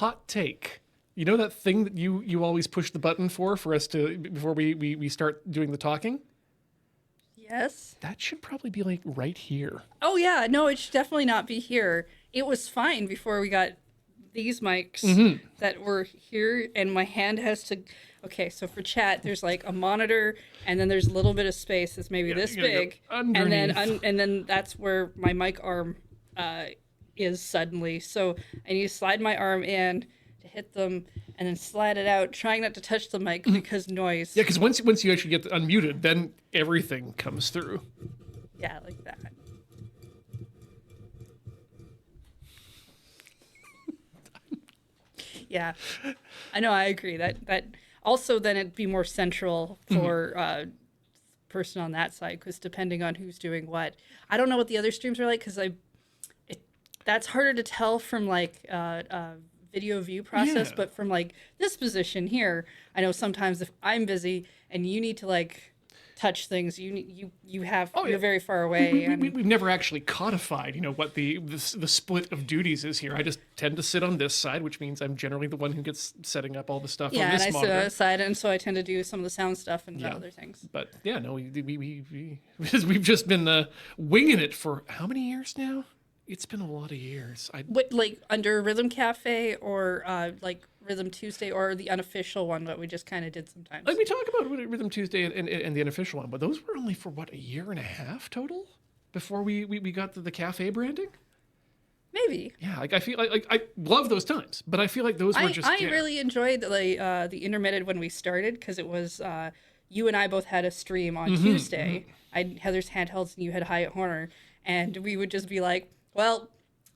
hot take. You know that thing that you always push the button for us to before we start doing the talking? Yes. That should probably be like right here. Oh yeah, no, it should definitely not be here. It was fine before we got these mics that were here, and my hand has to. Okay, so for chat, there's like a monitor, and then there's a little bit of space that's maybe this big, and then that's where my mic arm is suddenly. So I need to slide my arm in to hit them, and then slide it out, trying not to touch the mic because noise. Yeah, because once you actually get unmuted, then everything comes through. Yeah, like that. Yeah, I know. I agree. That also then it'd be more central for person on that side, because depending on who's doing what, I don't know what the other streams are like, because that's harder to tell from like video view process, but from like this position here, I know sometimes if I'm busy and you need to like touch things, you're very far away. We've never actually codified, what the split of duties is here. I just tend to sit on this side, which means I'm generally the one who gets setting up all the stuff on this monitor. Yeah, and I sit on the side, and so I tend to do some of the sound stuff and other things. But yeah, no, we've just been winging it for how many years now? It's been a lot of years. What, like under Rhythm Cafe or like Rhythm Tuesday or the unofficial one that we just kind of did sometimes? Like we talk about Rhythm Tuesday and the unofficial one, but those were only for what, a year and a half total before we got the cafe branding? Maybe. Yeah, like I feel like I love those times, but I feel like those were just. I really enjoyed the intermittent when we started, because it was you and I both had a stream on Tuesday. I had Heather's Handhelds and you had Hyatt Horner, and we would just be like, well,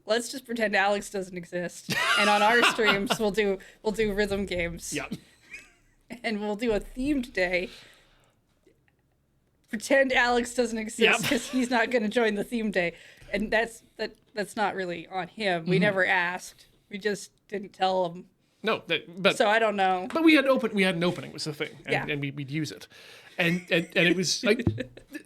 let's just pretend Alex doesn't exist, and on our streams we'll do rhythm games. Yeah. And we'll do a themed day. Pretend Alex doesn't exist because he's not going to join the theme day, and that's not really on him. We never asked. We just didn't tell him. No, but so I don't know. But we had an opening was the thing, and we'd use it, and it was like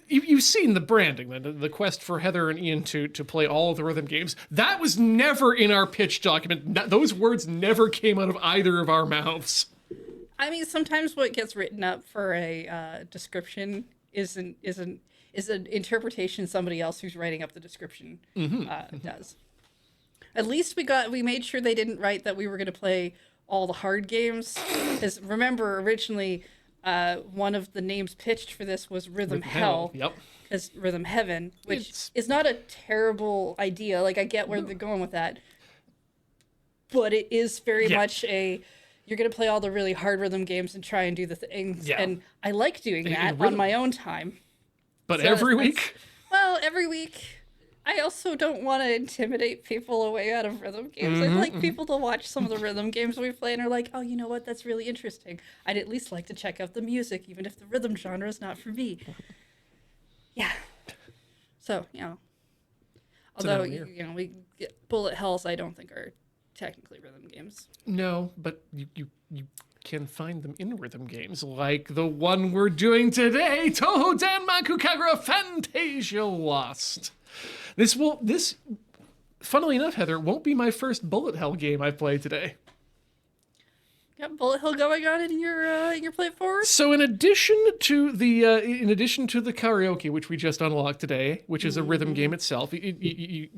you've seen the branding, the quest for Heather and Ian to play all of the rhythm games. That was never in our pitch document. Those words never came out of either of our mouths. I mean, sometimes what gets written up for a description is an interpretation somebody else who's writing up the description does. At least we made sure they didn't write that we were going to play all the hard games. Because remember, originally, one of the names pitched for this was Rhythm Hell. Yep. As Rhythm Heaven, which is not a terrible idea. Like, I get where they're going with that. But it is very much you're going to play all the really hard rhythm games and try and do the things. Yeah. And I like doing that on my own time. But so every week? Well, every week. I also don't want to intimidate people away out of rhythm games. I'd like people to watch some of the rhythm games we play and are like, oh, you know what? That's really interesting. I'd at least like to check out the music, even if the rhythm genre is not for me. Yeah. So, although, we get bullet hells, I don't think are technically rhythm games. No, but you can find them in rhythm games, like the one we're doing today, Touhou Danmaku Kagura Phantasia Lost. This, funnily enough, Heather, won't be my first bullet hell game I've played today. Got bullet hell going on in your play forward? So in addition to the karaoke, which we just unlocked today, which is a rhythm game itself, the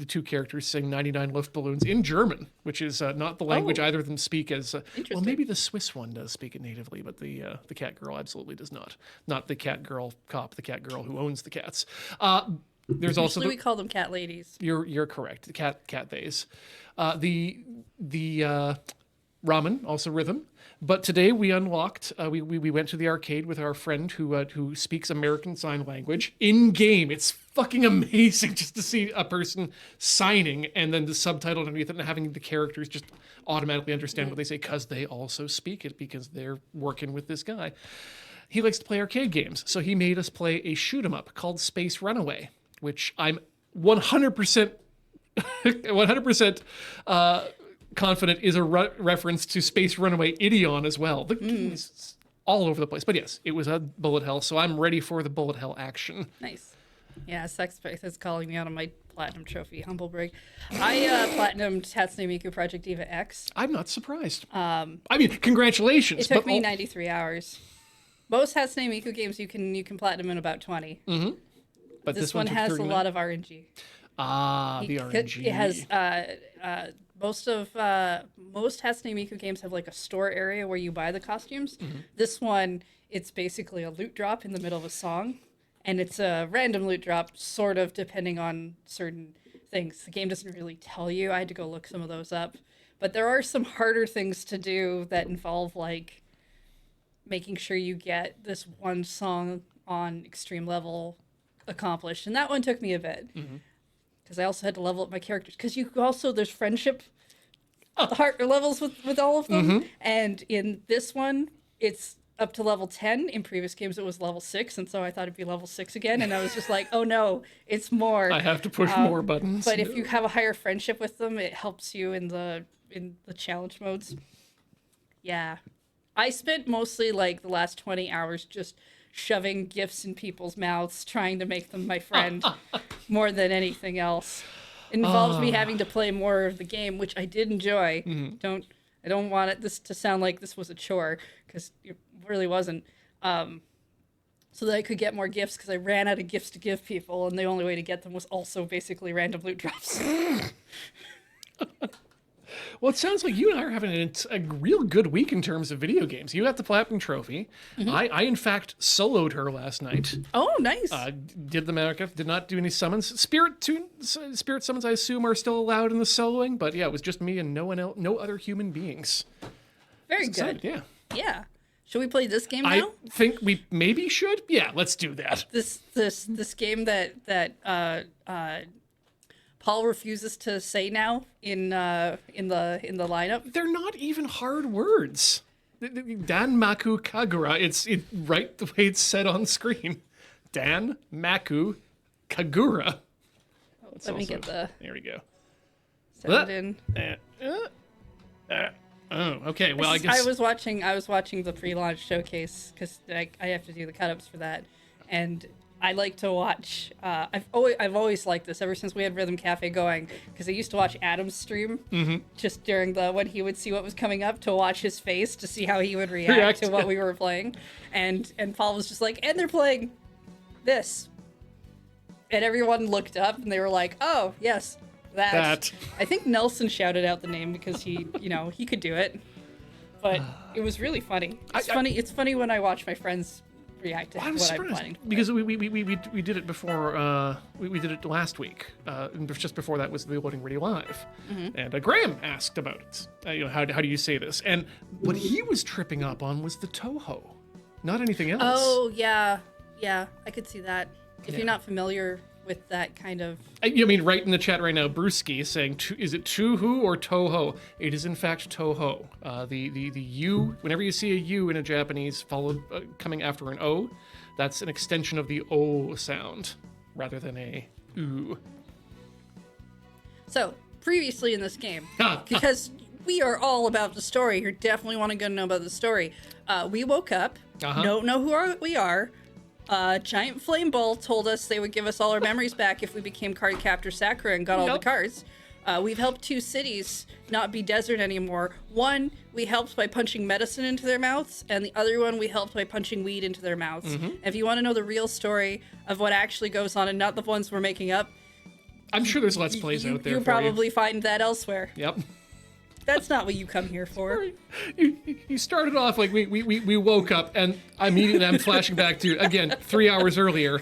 two characters sing 99 Luftballons in German, which is not the language either of them speak as. Well, maybe the Swiss one does speak it natively, but the cat girl absolutely does not. Not the cat girl cop, the cat girl who owns the cats. There's also we call them cat ladies. You're correct. The cat theys. The ramen, also rhythm. But today we unlocked, we went to the arcade with our friend who speaks American Sign Language in-game. It's fucking amazing just to see a person signing and then the subtitle underneath it and having the characters just automatically understand what they say because they also speak it because they're working with this guy. He likes to play arcade games, so he made us play a shoot-'em-up called Space Runaway, which I'm 100% confident is a reference to Space Runaway Ideon as well. The game is all over the place. But yes, it was a bullet hell, so I'm ready for the bullet hell action. Nice. Yeah, Sex Space is calling me out on my platinum trophy. Humble brag. I platinumed Hatsune Miku Project Diva X. I'm not surprised. I mean, congratulations. It took me 93 hours. Most Hatsune Miku games you can platinum in about 20. Mm-hmm. But this one has 39? a lot of RNG. The RNG. It has most Hatsune Miku games have like a store area where you buy the costumes. Mm-hmm. This one, it's basically a loot drop in the middle of a song, and it's a random loot drop, sort of depending on certain things. The game doesn't really tell you. I had to go look some of those up, but there are some harder things to do that involve like making sure you get this one song on extreme level accomplished, and that one took me a bit. Mm-hmm. Because I also had to level up my characters. Because you also, there's friendship heart levels with all of them. Mm-hmm. And in this one, it's up to level 10. In previous games, it was level 6. And so I thought it'd be level 6 again. And I was just like, oh no, it's more. I have to push more buttons. But if you have a higher friendship with them, it helps you in the challenge modes. Yeah. I spent mostly like the last 20 hours just shoving gifts in people's mouths, trying to make them my friend more than anything else. It involves me having to play more of the game, which I did enjoy. Mm-hmm. I don't want this to sound like this was a chore, because it really wasn't. So that I could get more gifts, because I ran out of gifts to give people, and the only way to get them was also basically random loot drops. Well, it sounds like you and I are having a real good week in terms of video games. You got the Platinum Trophy. Mm-hmm. I in fact, soloed her last night. Oh, nice. Did the America, did not do any summons. Spirit summons, I assume, are still allowed in the soloing, but yeah, it was just me and no one else, no other human beings. Very good. Yeah. Yeah. Should we play this game now? I think we maybe should. Yeah, let's do that. This game that Paul refuses to say now in the lineup. They're not even hard words. Danmaku Kagura. It's right the way it's said on screen. Danmaku Kagura. Let me get the. There we go. Send it in. Oh, okay. Well, I guess I was watching the pre-launch showcase because I have to do the cut-ups for that, and I like to watch. I've always liked this ever since we had Rhythm Cafe going, because I used to watch Adam's stream just during when he would see what was coming up, to watch his face to see how he would react to what we were playing, and Paul was just like, and they're playing this, and everyone looked up and they were like, oh yes, that. I think Nelson shouted out the name because he he could do it, but it was really funny. It's funny when I watch my friends react to what I'm planning. Because we did it before. We did it last week. And just before that was the Loading Ready Live, and Graham asked about it. How do you say this? And what he was tripping up on was the Touhou, not anything else. Oh yeah, I could see that. If you're not familiar with that kind of. You mean right in the chat right now, Brewski is saying, is it Touhou or Touhou? It is in fact Touhou. The U, whenever you see a U in a Japanese followed coming after an O, that's an extension of the O sound rather than a U. So previously in this game, because we are all about the story, you definitely want to go know about the story. We woke up, don't know who we are. Giant Flame Ball told us they would give us all our memories back if we became Card Captor Sakura and got all the cards. We've helped 2 cities not be desert anymore. One, we helped by punching medicine into their mouths, and the other one we helped by punching weed into their mouths. If you want to know the real story of what actually goes on and not the ones we're making up, I'm sure there's Let's Plays out there. You'll probably find that elsewhere. Yep. That's not what you come here for. You started off like we woke up, and immediately I'm flashing back to, again, 3 hours earlier.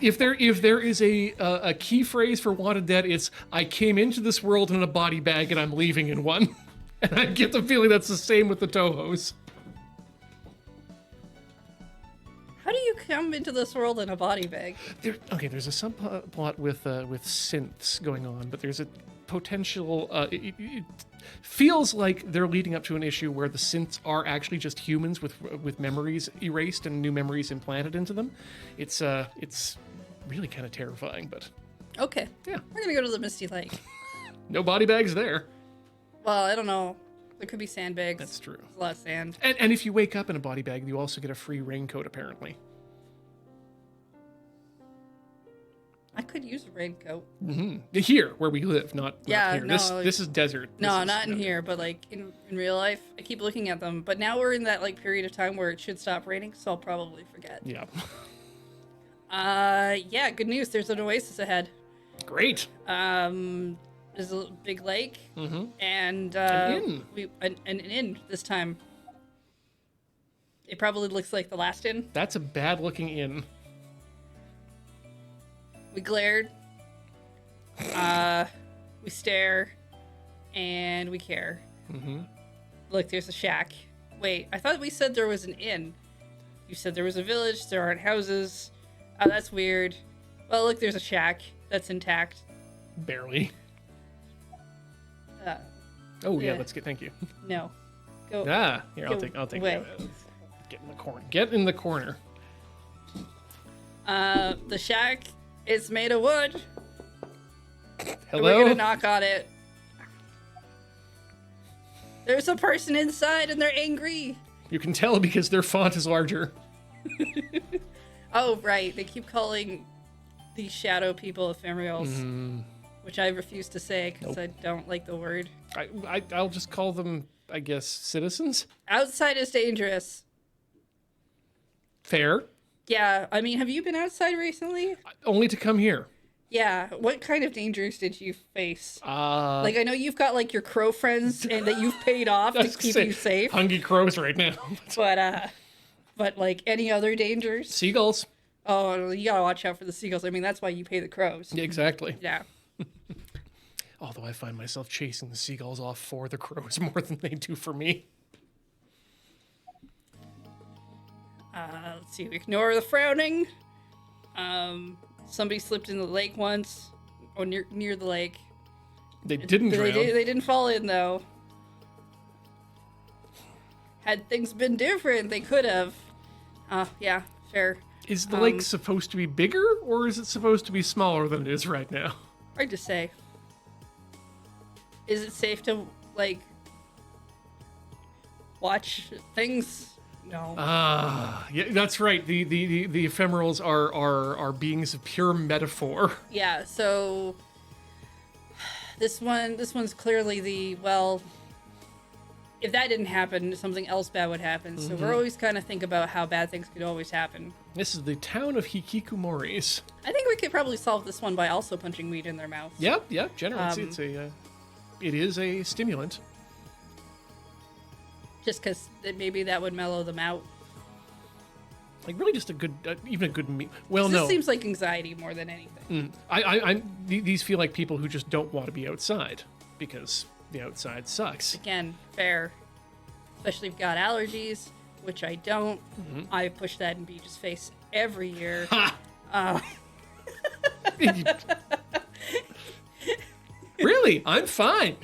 If there is a key phrase for Wanted Dead, it's I came into this world in a body bag and I'm leaving in one. And I get the feeling that's the same with the Touhous. How do you come into this world in a body bag? There's a subplot with synths going on, but there's a potential. It feels like they're leading up to an issue where the synths are actually just humans with memories erased and new memories implanted into them. It's really kind of terrifying, but okay. Yeah, we're gonna go to the Misty Lake. No body bags there. Well, I don't know. There could be sandbags. That's true. There's a lot of sand. And if you wake up in a body bag, you also get a free raincoat, apparently. I could use a raincoat. Here, where we live, not Yeah, here. no, This is desert. No, This is, not in here, but like in real life, I keep looking at them. But now we're in that like period of time where it should stop raining, so I'll probably forget. Yeah. Yeah, good news. There's an oasis ahead. Great. There's a big lake, and An inn. An inn this time. It probably looks like the last inn. That's a bad looking inn. We glared. We stare, and we care. Look, there's a shack. Wait, I thought we said there was an inn. You said there was a village. There aren't houses. Oh, that's weird. Well, look, there's a shack that's intact. Barely. Uh, Oh yeah, yeah. let's get. Thank you. no. Go. Here, I'll take away. that. Get in the corner. Get in the corner. The shack is made of wood. Hello. We're gonna knock on it. There's a person inside and they're angry. You can tell because their font is larger. Oh, right. They keep calling these shadow people ephemerals, which I refuse to say because I don't like the word. I'll just call them, I guess, citizens. Outside is dangerous. Fair. Yeah, I mean, have you been outside recently? Only to come here. Yeah. What kind of dangers did you face? Like Like, I know you've got, like, your crow friends and that you've paid off to keep you safe. Hungry crows right now. But, like, any other dangers? Seagulls. Oh, you gotta watch out for the seagulls. I mean, that's why you pay the crows. Yeah, exactly. Yeah. Although I find myself chasing the seagulls off for the crows more than they do for me. Let's see. We ignore the frowning. Somebody slipped in the lake once, or near the lake. They didn't drown. They didn't fall in though. Had things been different, they could have. Yeah, fair. Is the lake supposed to be bigger, or is it supposed to be smaller than it is right now? Hard to say. Is it safe to like watch things? No. Yeah, that's right. The ephemerals are beings of pure metaphor. Yeah, so this one's clearly the, well, if that didn't happen, something else bad would happen. So we're always kind of think about how bad things could always happen. This is the town of Hikikomoris. I think we could probably solve this one by also punching weed in their mouth. Yep, generally it is a stimulant. Just because maybe that would mellow them out. Like really, just a good, even a good meal. Well, This no, seems like anxiety more than anything. these feel like people who just don't want to be outside because the outside sucks. Again, fair. Especially if you've got allergies, which I don't. I push that in Beach's face every year. Ha! Really? I'm fine.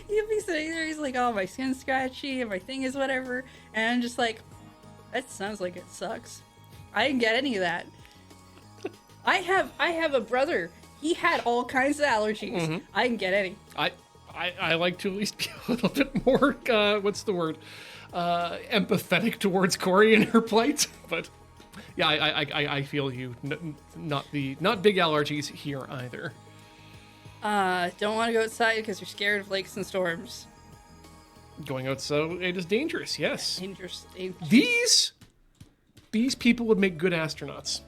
He'd be sitting there, he's like, oh, my skin's scratchy and my thing is whatever. And I'm just like, that sounds like it sucks. I didn't get any of that. I have a brother. He had all kinds of allergies. I didn't get any. I like to at least be a little bit more, what's the word? Empathetic towards Corey and her plight. But yeah, I feel you. Not big allergies here either. Don't want to go outside because you're scared of lakes and storms. Going outside it is dangerous, yes. Dangerous. These people would make good astronauts.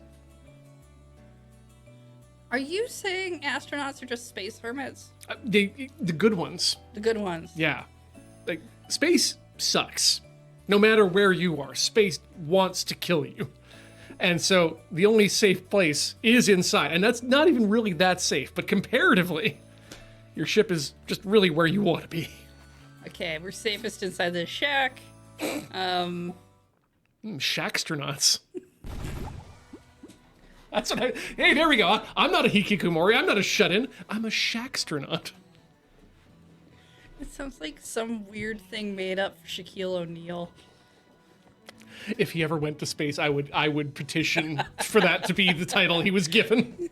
Are you saying astronauts are just space hermits? The good ones. The good ones. Yeah. Like, space sucks. No matter where you are, space wants to kill you. And so the only safe place is inside. And that's not even really that safe, but comparatively, your ship is just really where you want to be. Okay, we're safest inside the shack. Shackstronauts. That's what hey, there we go. I'm not a hikikomori. I'm not a shut-in. I'm a shackstronaut. It sounds like some weird thing made up for Shaquille O'Neal. If he ever went to space, I would petition for that to be the title he was given.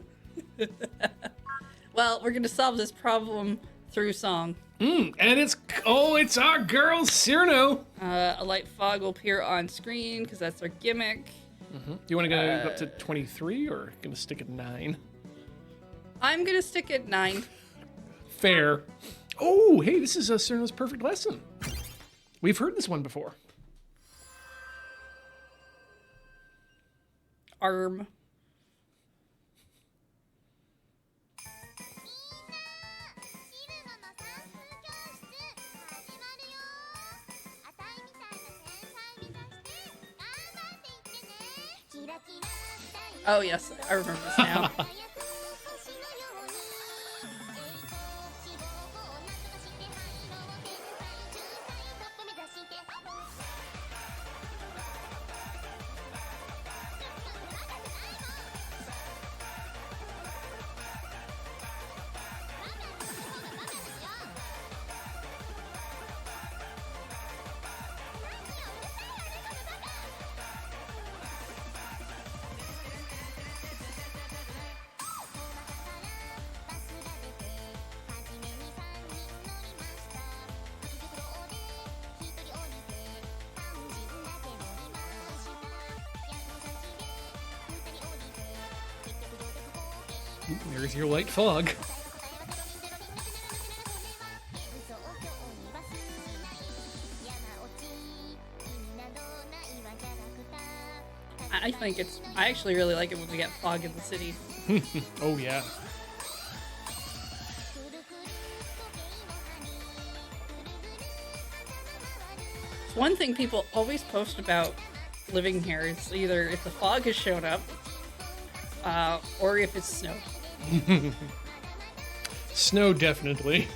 Well, we're gonna solve this problem through song. And it's our girl Cyrano. A light fog will appear on screen because that's our gimmick. Do you want to go up to 23 or going to stick at 9? I'm gonna stick at 9. Fair. Oh, hey, this is Cerno's Perfect Lesson. We've heard this one before. Arm. Oh yes, I remember this now. There's your light fog. I actually really like it when we get fog in the city. Oh, yeah. One thing people always post about living here is either if the fog has shown up, or if it's snow. Snow, definitely.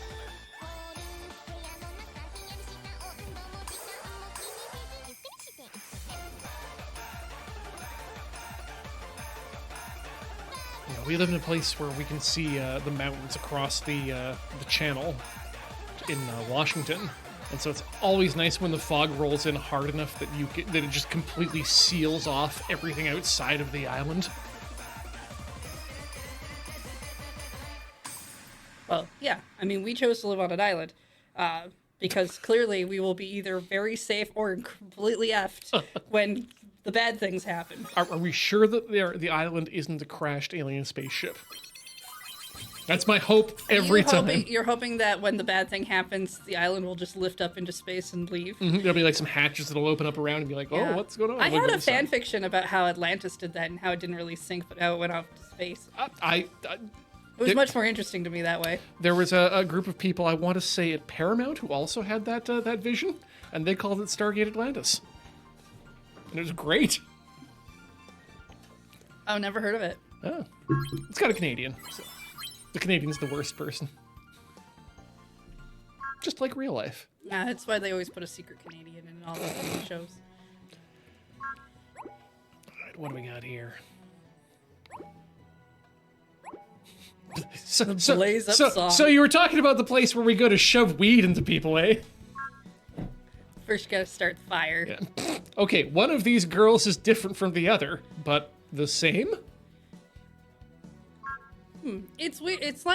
We live in a place where we can see the mountains across the channel in Washington, and so it's always nice when the fog rolls in hard enough that that it just completely seals off everything outside of the island. Well, yeah. I mean, we chose to live on an island because clearly we will be either very safe or completely effed when the bad things happen. Are we sure that the island isn't a crashed alien spaceship? That's my hope every time. You're hoping that when the bad thing happens, the island will just lift up into space and leave? Mm-hmm. There'll be like some hatches that'll open up around and be like, oh, Yeah. what's going on? I had a fan fiction about how Atlantis did that and how it didn't really sink, but how it went off to space. It was much more interesting to me that way. There was a group of people, I want to say at Paramount, who also had that vision, and they called it Stargate Atlantis. And it was great. Oh, never heard of it. Oh. It's got a Canadian. So the Canadian's the worst person. Just like real life. Yeah, that's why they always put a secret Canadian in all those shows. Alright, what do we got here? So you were talking about the place where we go to shove weed into people, eh? First, you gotta start the fire. Yeah. Okay, one of these girls is different from the other, but the same? It's weird. It's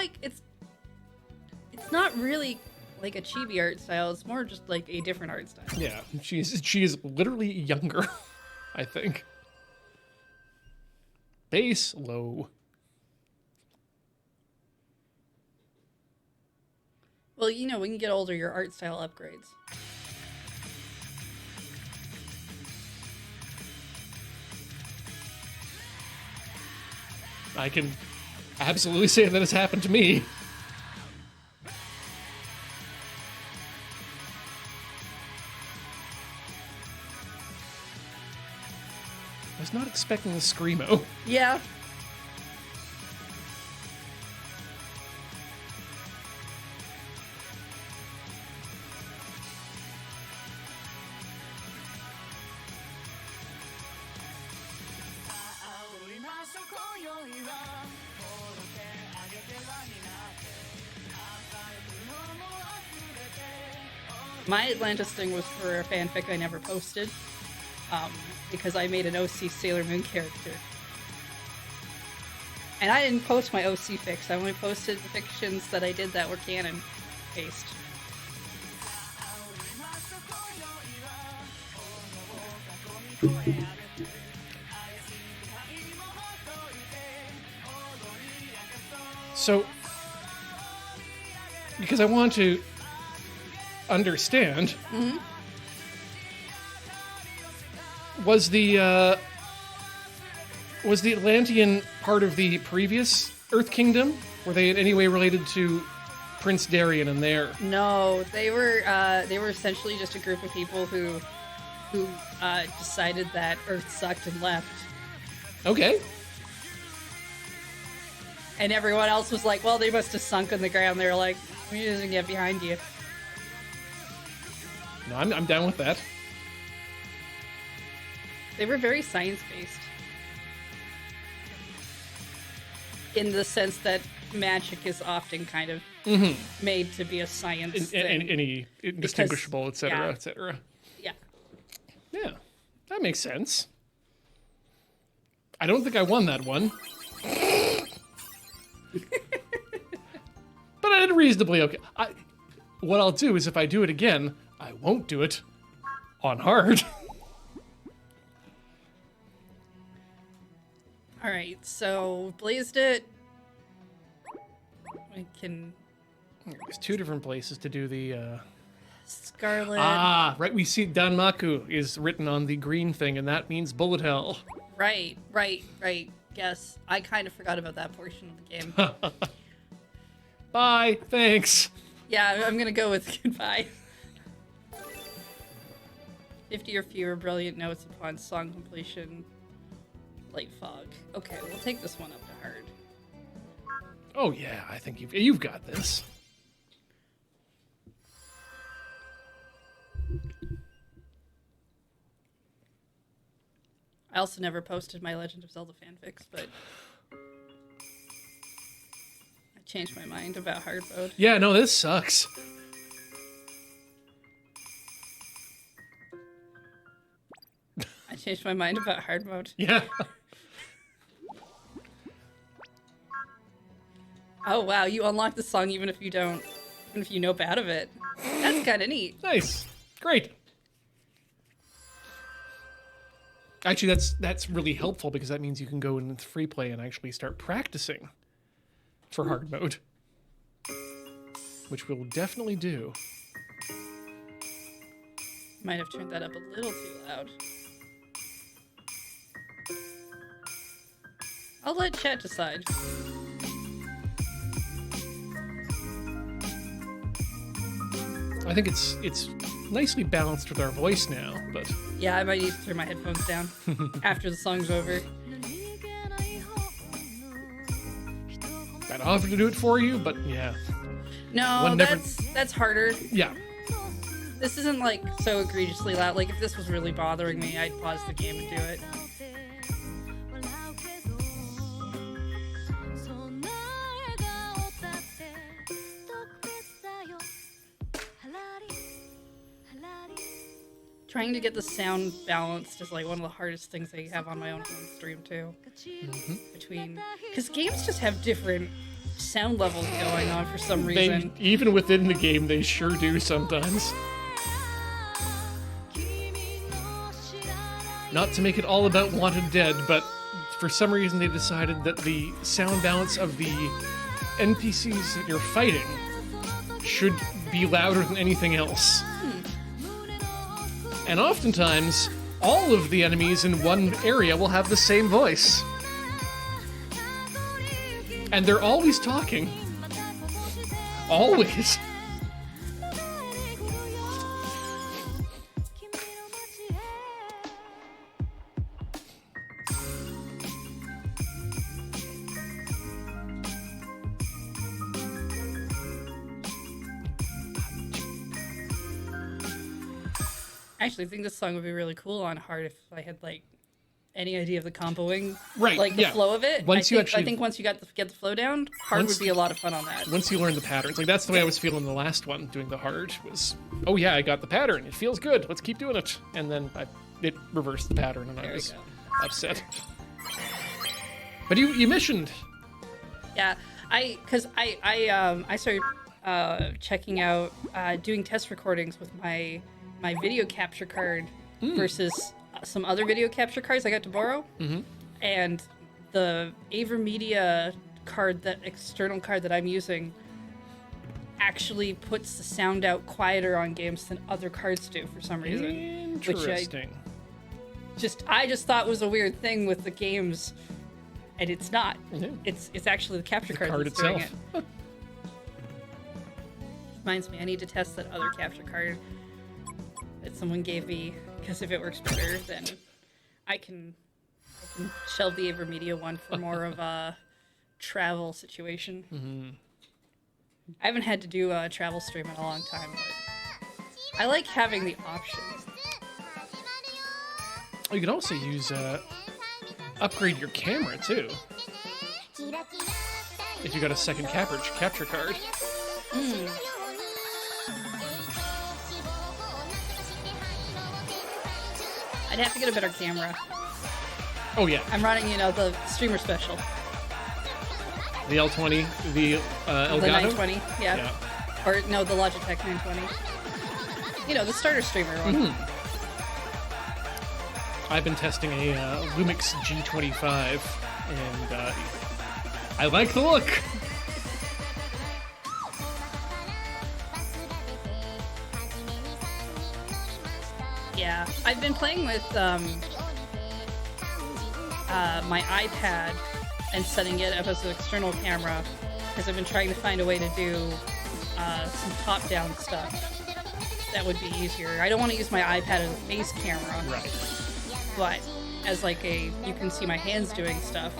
not really like a chibi art style. It's more just like a different art style. Yeah, she is literally younger, I think. Bass low. Well, you know, when you get older, your art style upgrades. I can absolutely say that has happened to me. I was not expecting the screamo. Yeah. My Atlantis thing was for a fanfic I never posted, because I made an OC Sailor Moon character. And I didn't post my OC fics, I only posted the fictions that I did that were canon-based. So, because I want to understand, was the Atlantean part of the previous Earth Kingdom? Were they in any way related to Prince Darien and there? No, they were essentially just a group of people who decided that Earth sucked and left. Okay. And everyone else was like, well, they must have sunk in the ground. They were like, we didn't get behind you. No, I'm down with that. They were very science-based. In the sense that magic is often kind of made to be a science thing. Any indistinguishable, etc., yeah. etc. Yeah. Yeah, that makes sense. I don't think I won that one. But I did reasonably okay. What I'll do is if I do it again, I won't do it on hard. All right, so blazed it. We can There's two different places to do the... Scarlet. Ah, right. We see Danmaku is written on the green thing, and that means bullet hell. Right. Yes, I kind of forgot about that portion of the game. Bye. Thanks. Yeah, I'm gonna go with goodbye. 50 or fewer brilliant notes upon song completion. Light fog. Okay, we'll take this one up to hard. Oh yeah, I think you've got this. I also never posted my Legend of Zelda fanfics, but I changed my mind about hard mode. Yeah, no, this sucks. I changed my mind about hard mode. Yeah. Oh wow, you unlock the song even if you know bad of it. That's kind of neat. Nice. Great. Actually, that's really helpful because that means you can go into free play and actually start practicing for hard mode, which we'll definitely do. Might have turned that up a little too loud. I'll let chat decide. I think it's nicely balanced with our voice now, but Yeah, I might need to turn my headphones down after the song's over. I'd offer to do it for you, but yeah. No, One never- that's harder. Yeah. This isn't like so egregiously loud. Like if this was really bothering me, I'd pause the game and do it. Trying to get the sound balanced is like one of the hardest things I have on my own home stream too. Because games just have different sound levels going on for some reason. Even within the game, they sure do sometimes. Not to make it all about Wanted Dead, but for some reason they decided that the sound balance of the NPCs that you're fighting should be louder than anything else. And oftentimes, all of the enemies in one area will have the same voice. And they're always talking. Always. Actually, I think this song would be really cool on hard if I had like any idea of the comboing, Right, like the yeah. flow of it. Once you actually- I think once you get the flow down, hard Once- would be a lot of fun on that. Once you learn the patterns, like that's the way I was feeling the last one, doing the hard, was, oh yeah, I got the pattern, it feels good, let's keep doing it. And then it reversed the pattern and I There we was go. upset. But you missioned. Yeah, I started checking out doing test recordings with my video capture card versus some other video capture cards I got to borrow. And the AverMedia external card that I'm using actually puts the sound out quieter on games than other cards do for some reason. Interesting. Which I just thought was a weird thing with the games, and it's not. Yeah. It's actually the capture card that's itself. doing it. Reminds me, I need to test that other capture card that someone gave me, because if it works better, then I can shelve the Avermedia one for more of a travel situation. Mm-hmm. I haven't had to do a travel stream in a long time, but I like having the options. You can also use upgrade your camera too. If you got a second capture card. I'd have to get a better camera. Oh yeah, I'm running, the streamer special. the L20, the Elgato. The 920, yeah. Yeah. Or no, the Logitech 920. The starter streamer one. I've been testing a Lumix G25, and I like the look. Yeah, I've been playing with my iPad and setting it up as an external camera because I've been trying to find a way to do some top-down stuff that would be easier. I don't want to use my iPad as a face camera, Right. but as like you can see my hands doing stuff.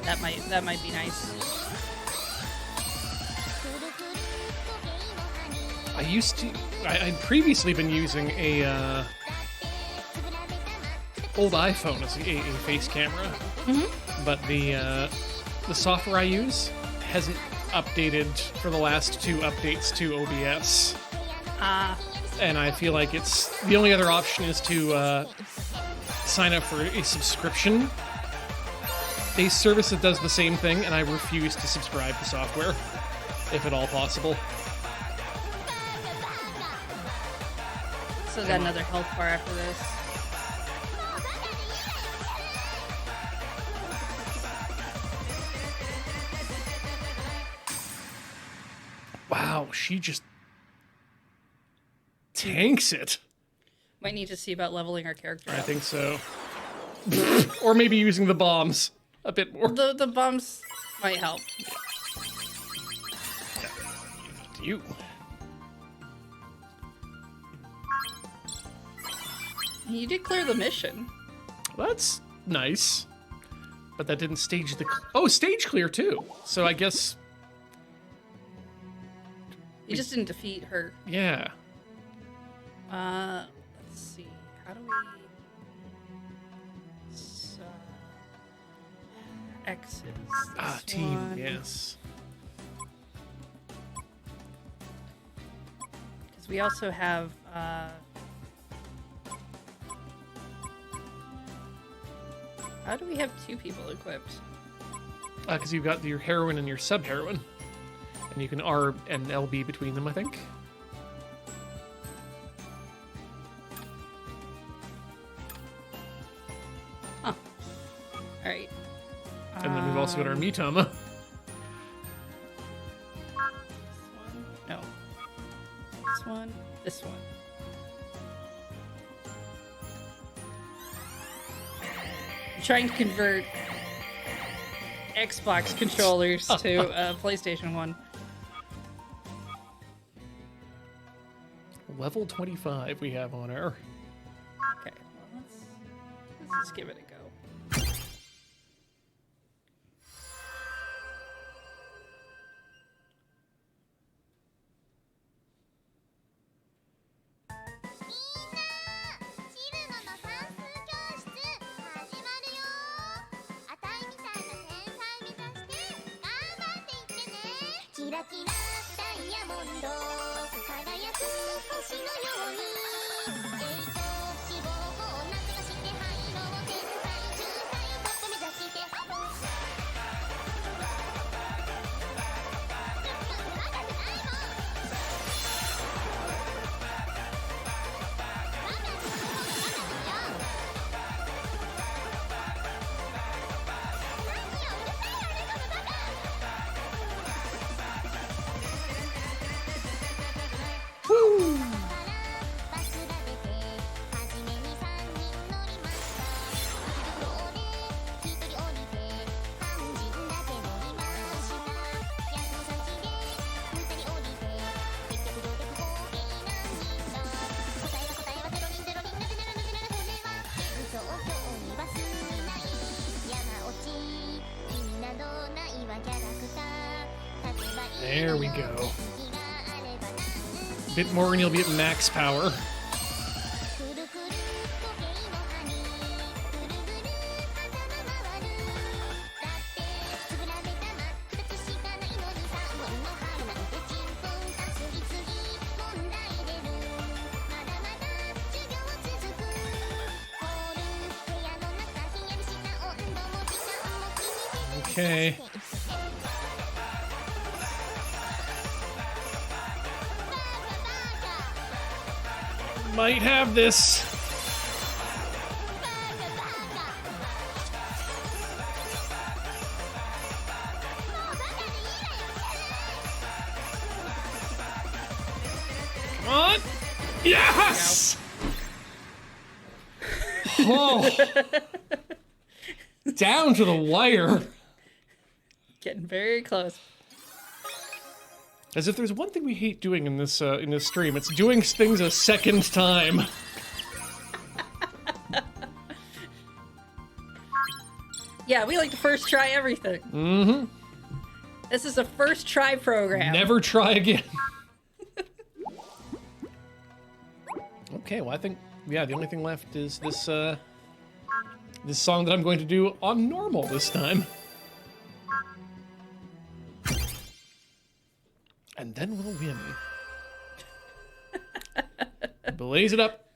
That might be nice. I'd previously been using a old iPhone as a face camera, but the software I use hasn't updated for the last 2 updates to OBS. And I feel like the only other option is to sign up for a subscription-based service that does the same thing, and I refuse to subscribe to software, if at all possible. So got another health bar after this. Wow, she just tanks it. Might need to see about leveling our character I up. think so. Or maybe using the bombs a bit more. The bumps might help. You. You did clear the mission. That's nice. But that didn't stage the... stage clear too. So I guess... You just didn't defeat her. Yeah. Let's see. How do we... X's. This team, one. yes. Because we also have... How do we have 2 people equipped? Because you've got your heroine and your sub-heroine. And you can R and LB between them, I think. Huh. Alright. And then we've also got our Mitama. No. This one. This one. I'm trying to convert Xbox controllers to PlayStation 1. Level 25 we have on our... Okay, well, let's give it a go. There we go. A bit more and you'll be at max power. Okay. Might have this. Come on. Yes! Oh. Down to the wire. Getting very close. As if there's one thing we hate doing in this stream, it's doing things a second time. Yeah, we like to first try everything. Mm-hmm. This is a first try program. Never try again. Okay, well I think, yeah, the only thing left is this this song that I'm going to do on normal this time. And then we'll win. Blaze it up.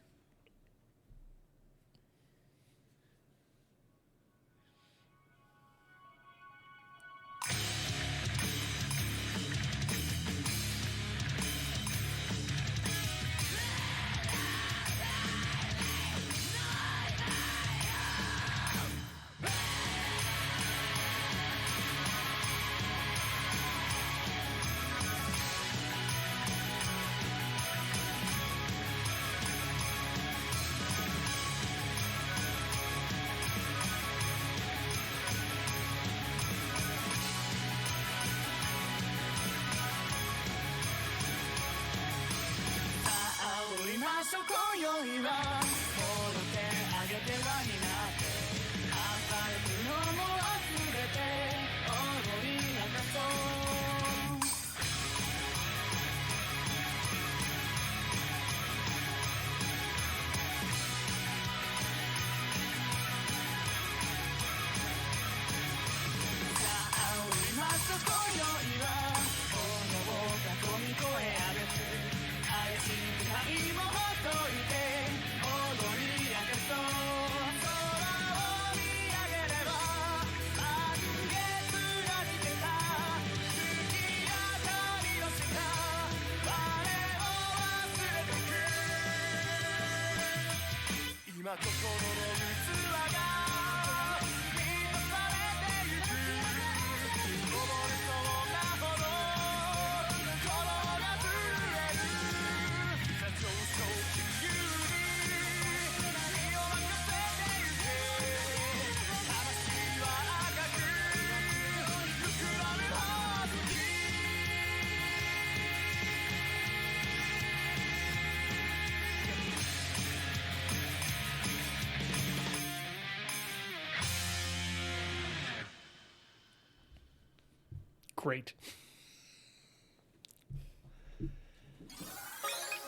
Great.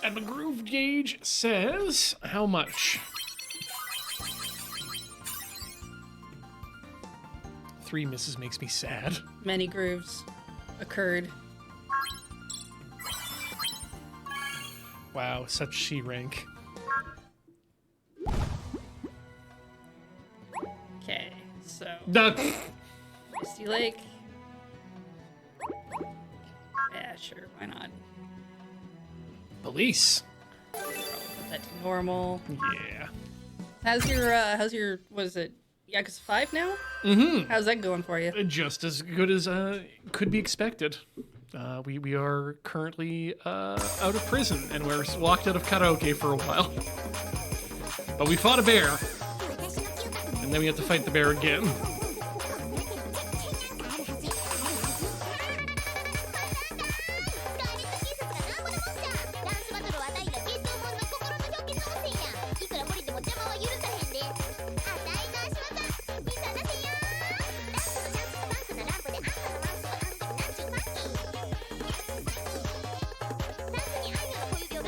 And the groove gauge says how much? 3 misses makes me sad. Many grooves occurred. Wow, such C rank. Okay, so Misty Lake. Yeah, sure, why not? Police. Put that to normal. Yeah. How's your what is it? Yakuza 5 now? Mm-hmm. How's that going for you? Just as good as could be expected. We are currently out of prison, and we're locked out of karaoke for a while. But we fought a bear, and then we had to fight the bear again.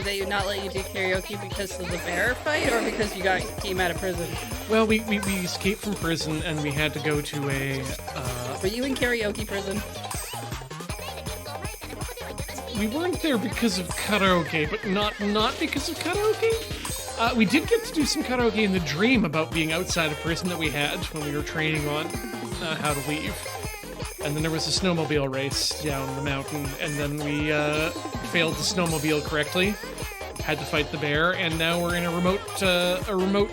they not let you do karaoke because of the bear fight, or because you came out of prison? Well, we escaped from prison and we had to go to a. Were you in karaoke prison? We weren't there because of karaoke, but not because of karaoke. We did get to do some karaoke in the dream about being outside of prison that we had when we were training on how to leave. And then there was a snowmobile race down the mountain, and then we failed the snowmobile correctly, had to fight the bear, and now we're in a remote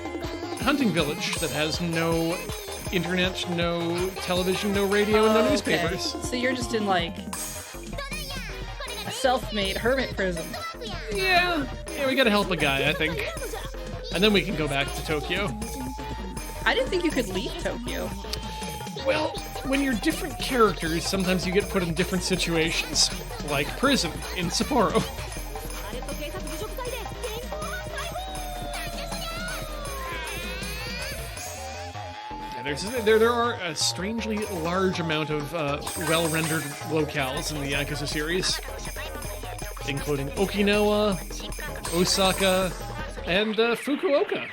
hunting village that has no internet, no television, no radio, and no newspapers. Okay. So you're just in like a self-made hermit prison. Yeah, we gotta help a guy, I think. And then we can go back to Tokyo. I didn't think you could leave Tokyo. Well, when you're different characters, sometimes you get put in different situations. Like prison in Sapporo. Yeah, there are a strangely large amount of well-rendered locales in the Yakuza series, including Okinawa, Osaka, and Fukuoka.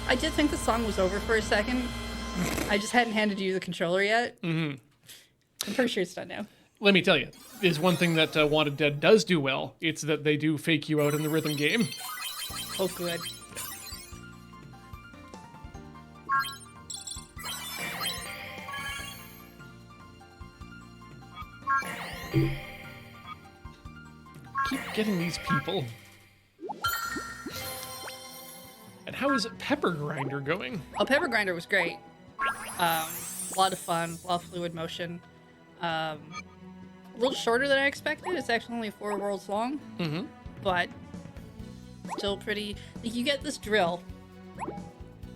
I did think the song was over for a second. I just hadn't handed you the controller yet. Mm-hmm. I'm pretty sure it's done now. Let me tell you, there's one thing that Wanted Dead does do well. It's that they do fake you out in the rhythm game. Oh, good. Keep getting these people. And how is Pepper Grinder going? Oh, Pepper Grinder was great. A lot of fun, a lot of fluid motion. A little shorter than I expected. It's actually only 4 worlds long. Mm-hmm. But still pretty. Like, you get this drill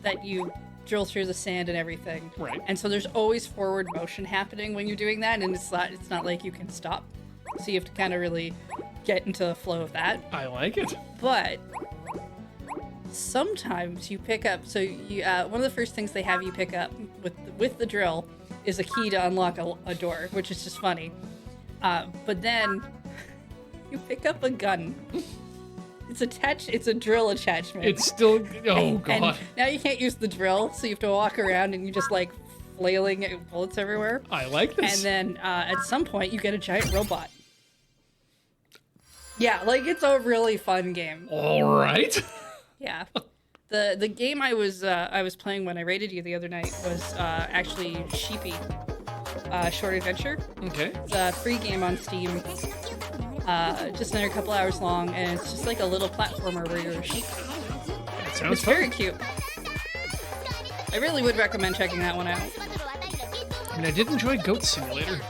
that you drill through the sand and everything. Right. And so there's always forward motion happening when you're doing that, and it's not like you can stop. So you have to kind of really get into the flow of that. I like it. But sometimes you pick up, so you one of the first things they have you pick up with the drill is a key to unlock a door, which is just funny. But then you pick up a gun. It's a drill attachment. It's still, God. And now you can't use the drill, so you have to walk around and you just like flailing at bullets everywhere. I like this. And then at some point you get a giant robot. Yeah, like it's a really fun game. All right. Yeah. The game I was playing when I raided you the other night was actually Sheepy Short Adventure. Okay. It's a free game on Steam. Just under a couple hours long, and it's just like a little platformer where you're a sheep. That sounds It's fun. very cute. I really would recommend checking that one out. And I did enjoy Goat Simulator.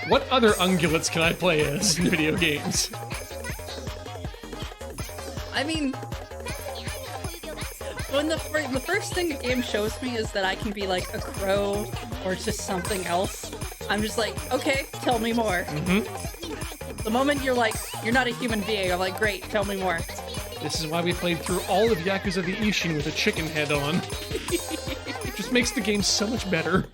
What other ungulates can I play as in video games? I mean, when the first thing the game shows me is that I can be like a crow or just something else, I'm just like, okay, tell me more. Mm-hmm. The moment you're like, you're not a human being, I'm like, great, tell me more. This is why we played through all of Yakuza the Ishin with a chicken head on. It just makes the game so much better.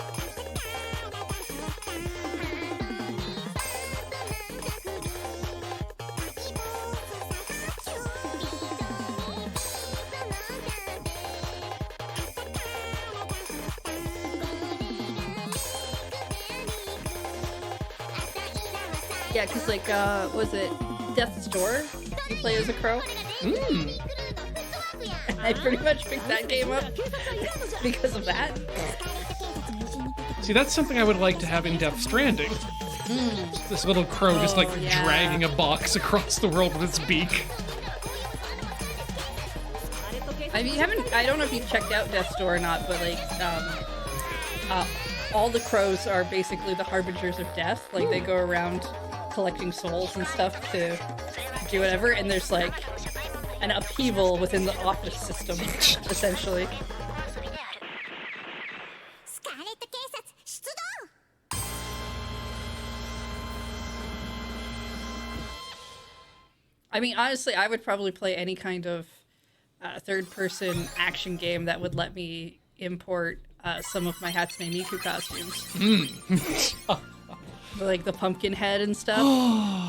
Yeah, because like, was it Death's Door? You play as a crow? I pretty much picked that game up because of that. See, that's something I would like to have in Death Stranding. This little crow just like yeah. dragging a box across the world with its beak. I mean, I don't know if you've checked out Death's Door or not, but like, all the crows are basically the harbingers of death. Like, they go around collecting souls and stuff to do whatever, and there's like an upheaval within the office system, essentially. I mean, honestly, I would probably play any kind of third-person action game that would let me import some of my Hatsune Miku costumes. Like the pumpkin head and stuff.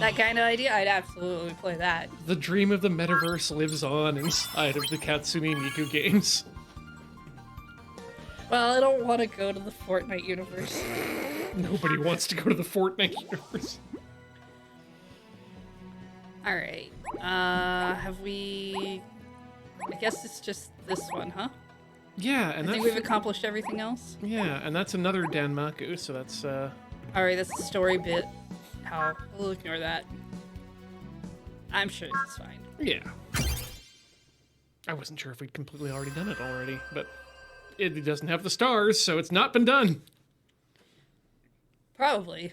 That kind of idea, I'd absolutely play that. The dream of the metaverse lives on inside of the Katsune Miku games. Well, I don't want to go to the Fortnite universe. Nobody wants to go to the Fortnite universe. All right. Have we... I guess it's just this one, huh? Yeah, and I think we've accomplished everything else. Yeah, and that's another Danmaku, so that's All right, that's the story bit. We'll ignore that. I'm sure it's fine. yeah. I wasn't sure if we'd completely already done it already, but it doesn't have the stars, so it's not been done. Probably.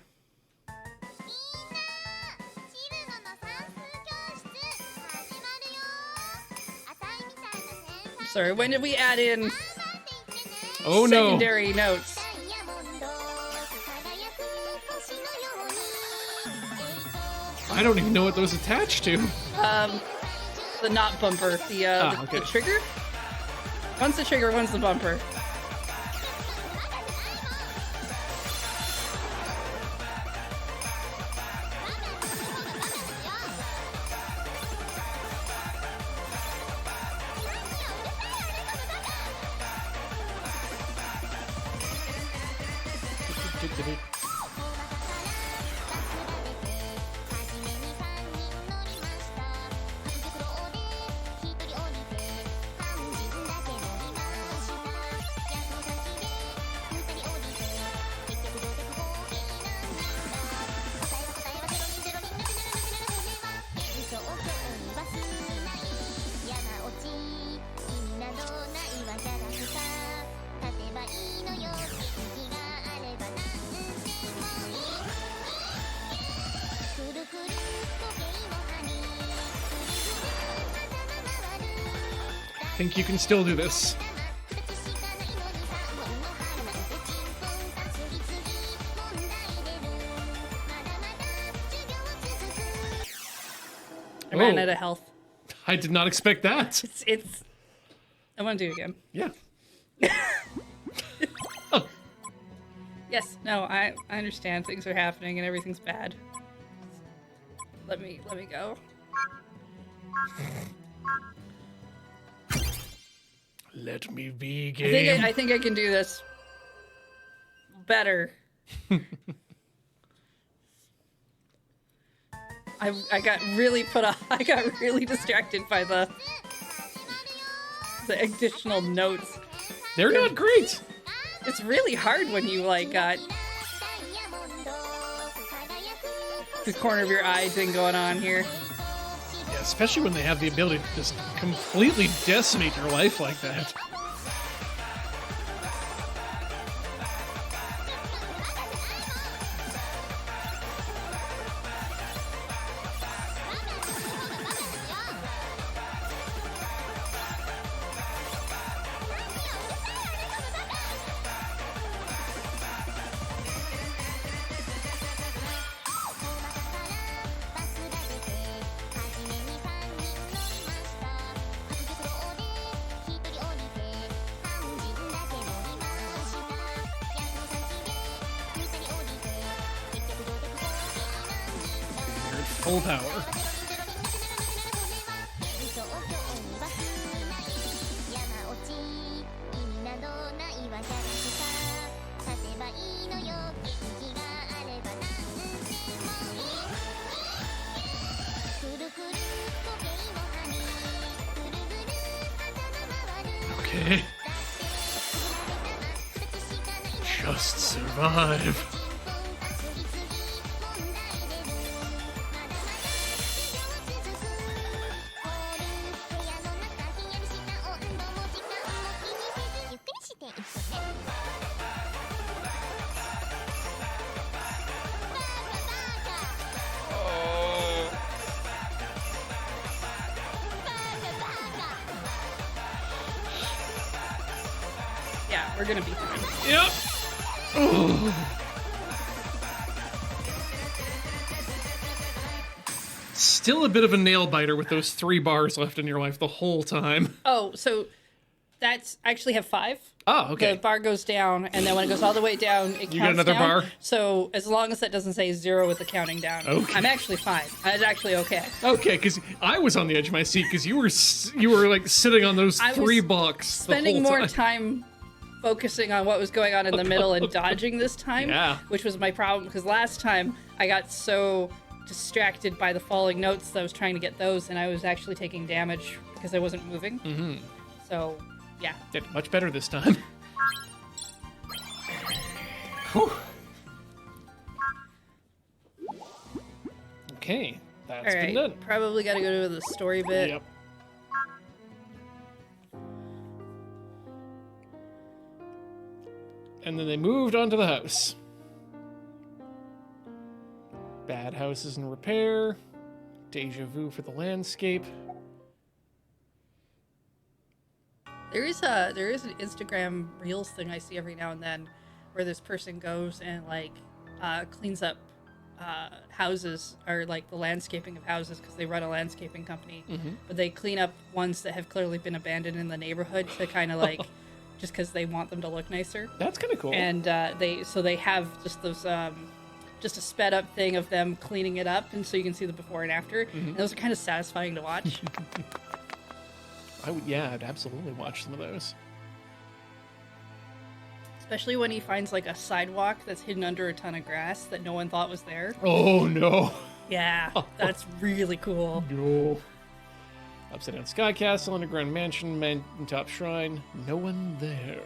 Sorry, when did we add in secondary notes? I don't even know what those attach to. The not bumper, the trigger? One's the trigger, one's the bumper. I think you can still do this. I ran out of health. I did not expect that. It's. I want to do it again. Yeah. Yes. No. I understand things are happening and everything's bad. Let me go. Let me be game. I think I can do this better. I got really put off. I got really distracted by the additional notes. They're not great. It's really hard when you like got the corner of your eye thing going on here. Yeah, especially when they have the ability to just completely decimate your life like that. Full power. Okay. Just survive. Yeah, we're gonna be fine. Yep. Ooh. Still a bit of a nail biter with those 3 bars left in your life the whole time. Oh, so that's actually have 5? Oh, okay. The bar goes down, and then when it goes all the way down, it counts You got another down. bar? So as long as that doesn't say 0 with the counting down, Okay. I'm actually fine. I'm actually okay. Okay, because I was on the edge of my seat because you were like sitting on those I was 3 blocks. Spending more time focusing on what was going on in the middle and dodging this time, Yeah. which was my problem because last time I got so distracted by the falling notes that I was trying to get those, and I was actually taking damage because I wasn't moving. Mm-hmm. So, yeah. Did much better this time. Whew. Okay, that's All been right, done. probably got to go to the story bit. Yep. And then they moved on to the house. Bad house is in repair. Deja vu for the landscape. There is an Instagram Reels thing I see every now and then, where this person goes and like cleans up houses, or like the landscaping of houses, because they run a landscaping company. Mm-hmm. But they clean up ones that have clearly been abandoned in the neighborhood to kind of like, just because they want them to look nicer. That's kind of cool. And they have just those just a sped up thing of them cleaning it up, and so you can see the before and after. Mm-hmm. And those are kind of satisfying to watch. I'd absolutely watch some of those. Especially when he finds like a sidewalk that's hidden under a ton of grass that no one thought was there. Oh no. Yeah, that's really cool. No. Upside down sky castle, underground mansion, mountaintop shrine. No one there.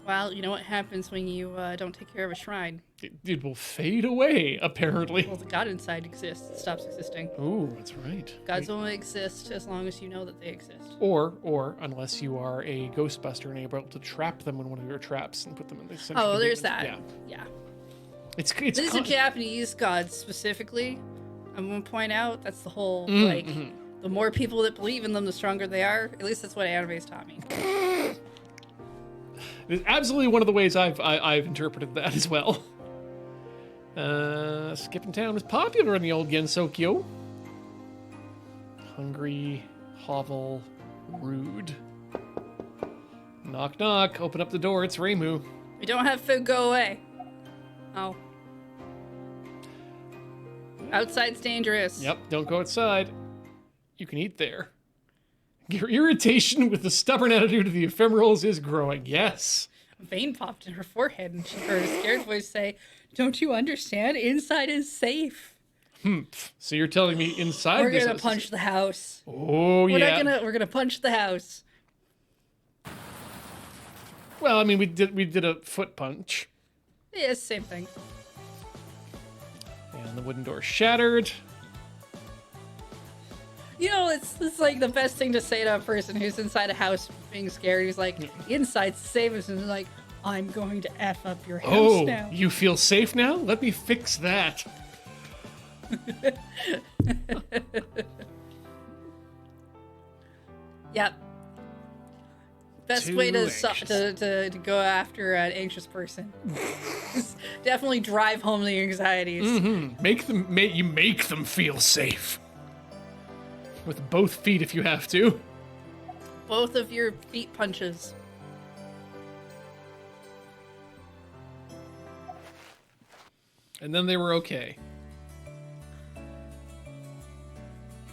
Well, you know what happens when you don't take care of a shrine? It will fade away, apparently. Well, the god inside exists. It stops existing. Ooh, that's right. Gods only exist as long as you know that they exist. Or unless you are a ghostbuster and able to trap them in one of your traps and put them in the center. Oh, there's that. Yeah. Yeah. It's These are Japanese gods specifically. I'm going to point out that's the whole, like, the more people that believe in them, the stronger they are. At least that's what anime's taught me. It's absolutely one of the ways I've interpreted that as well. Skipping town is popular in the old Gensokyo. Hungry, hovel, rude. Knock knock, open up the door, it's Reimu. We don't have food, go away. Oh. Outside's dangerous. Yep, don't go outside. You can eat there. Your irritation with the stubborn attitude of the ephemerals is growing, yes. A vein popped in her forehead and she heard a scared voice say, "Don't you understand? Inside is safe." So you're telling me inside We're this gonna house punch the house. Oh, We're yeah. we're gonna punch the house. Well, I mean, we did a foot punch. Yeah, it's the same thing. And the wooden door shattered. You know, it's like the best thing to say to a person who's inside a house being scared. He's like, "Inside's the safest," and like, "I'm going to F up your house Oh, now." you feel safe now? Let me fix that. Yep. Best Too way anxious. to go after an anxious person. Is definitely drive home the anxieties. Make them feel safe. With both feet if you have to. Both of your feet punches. And then they were okay.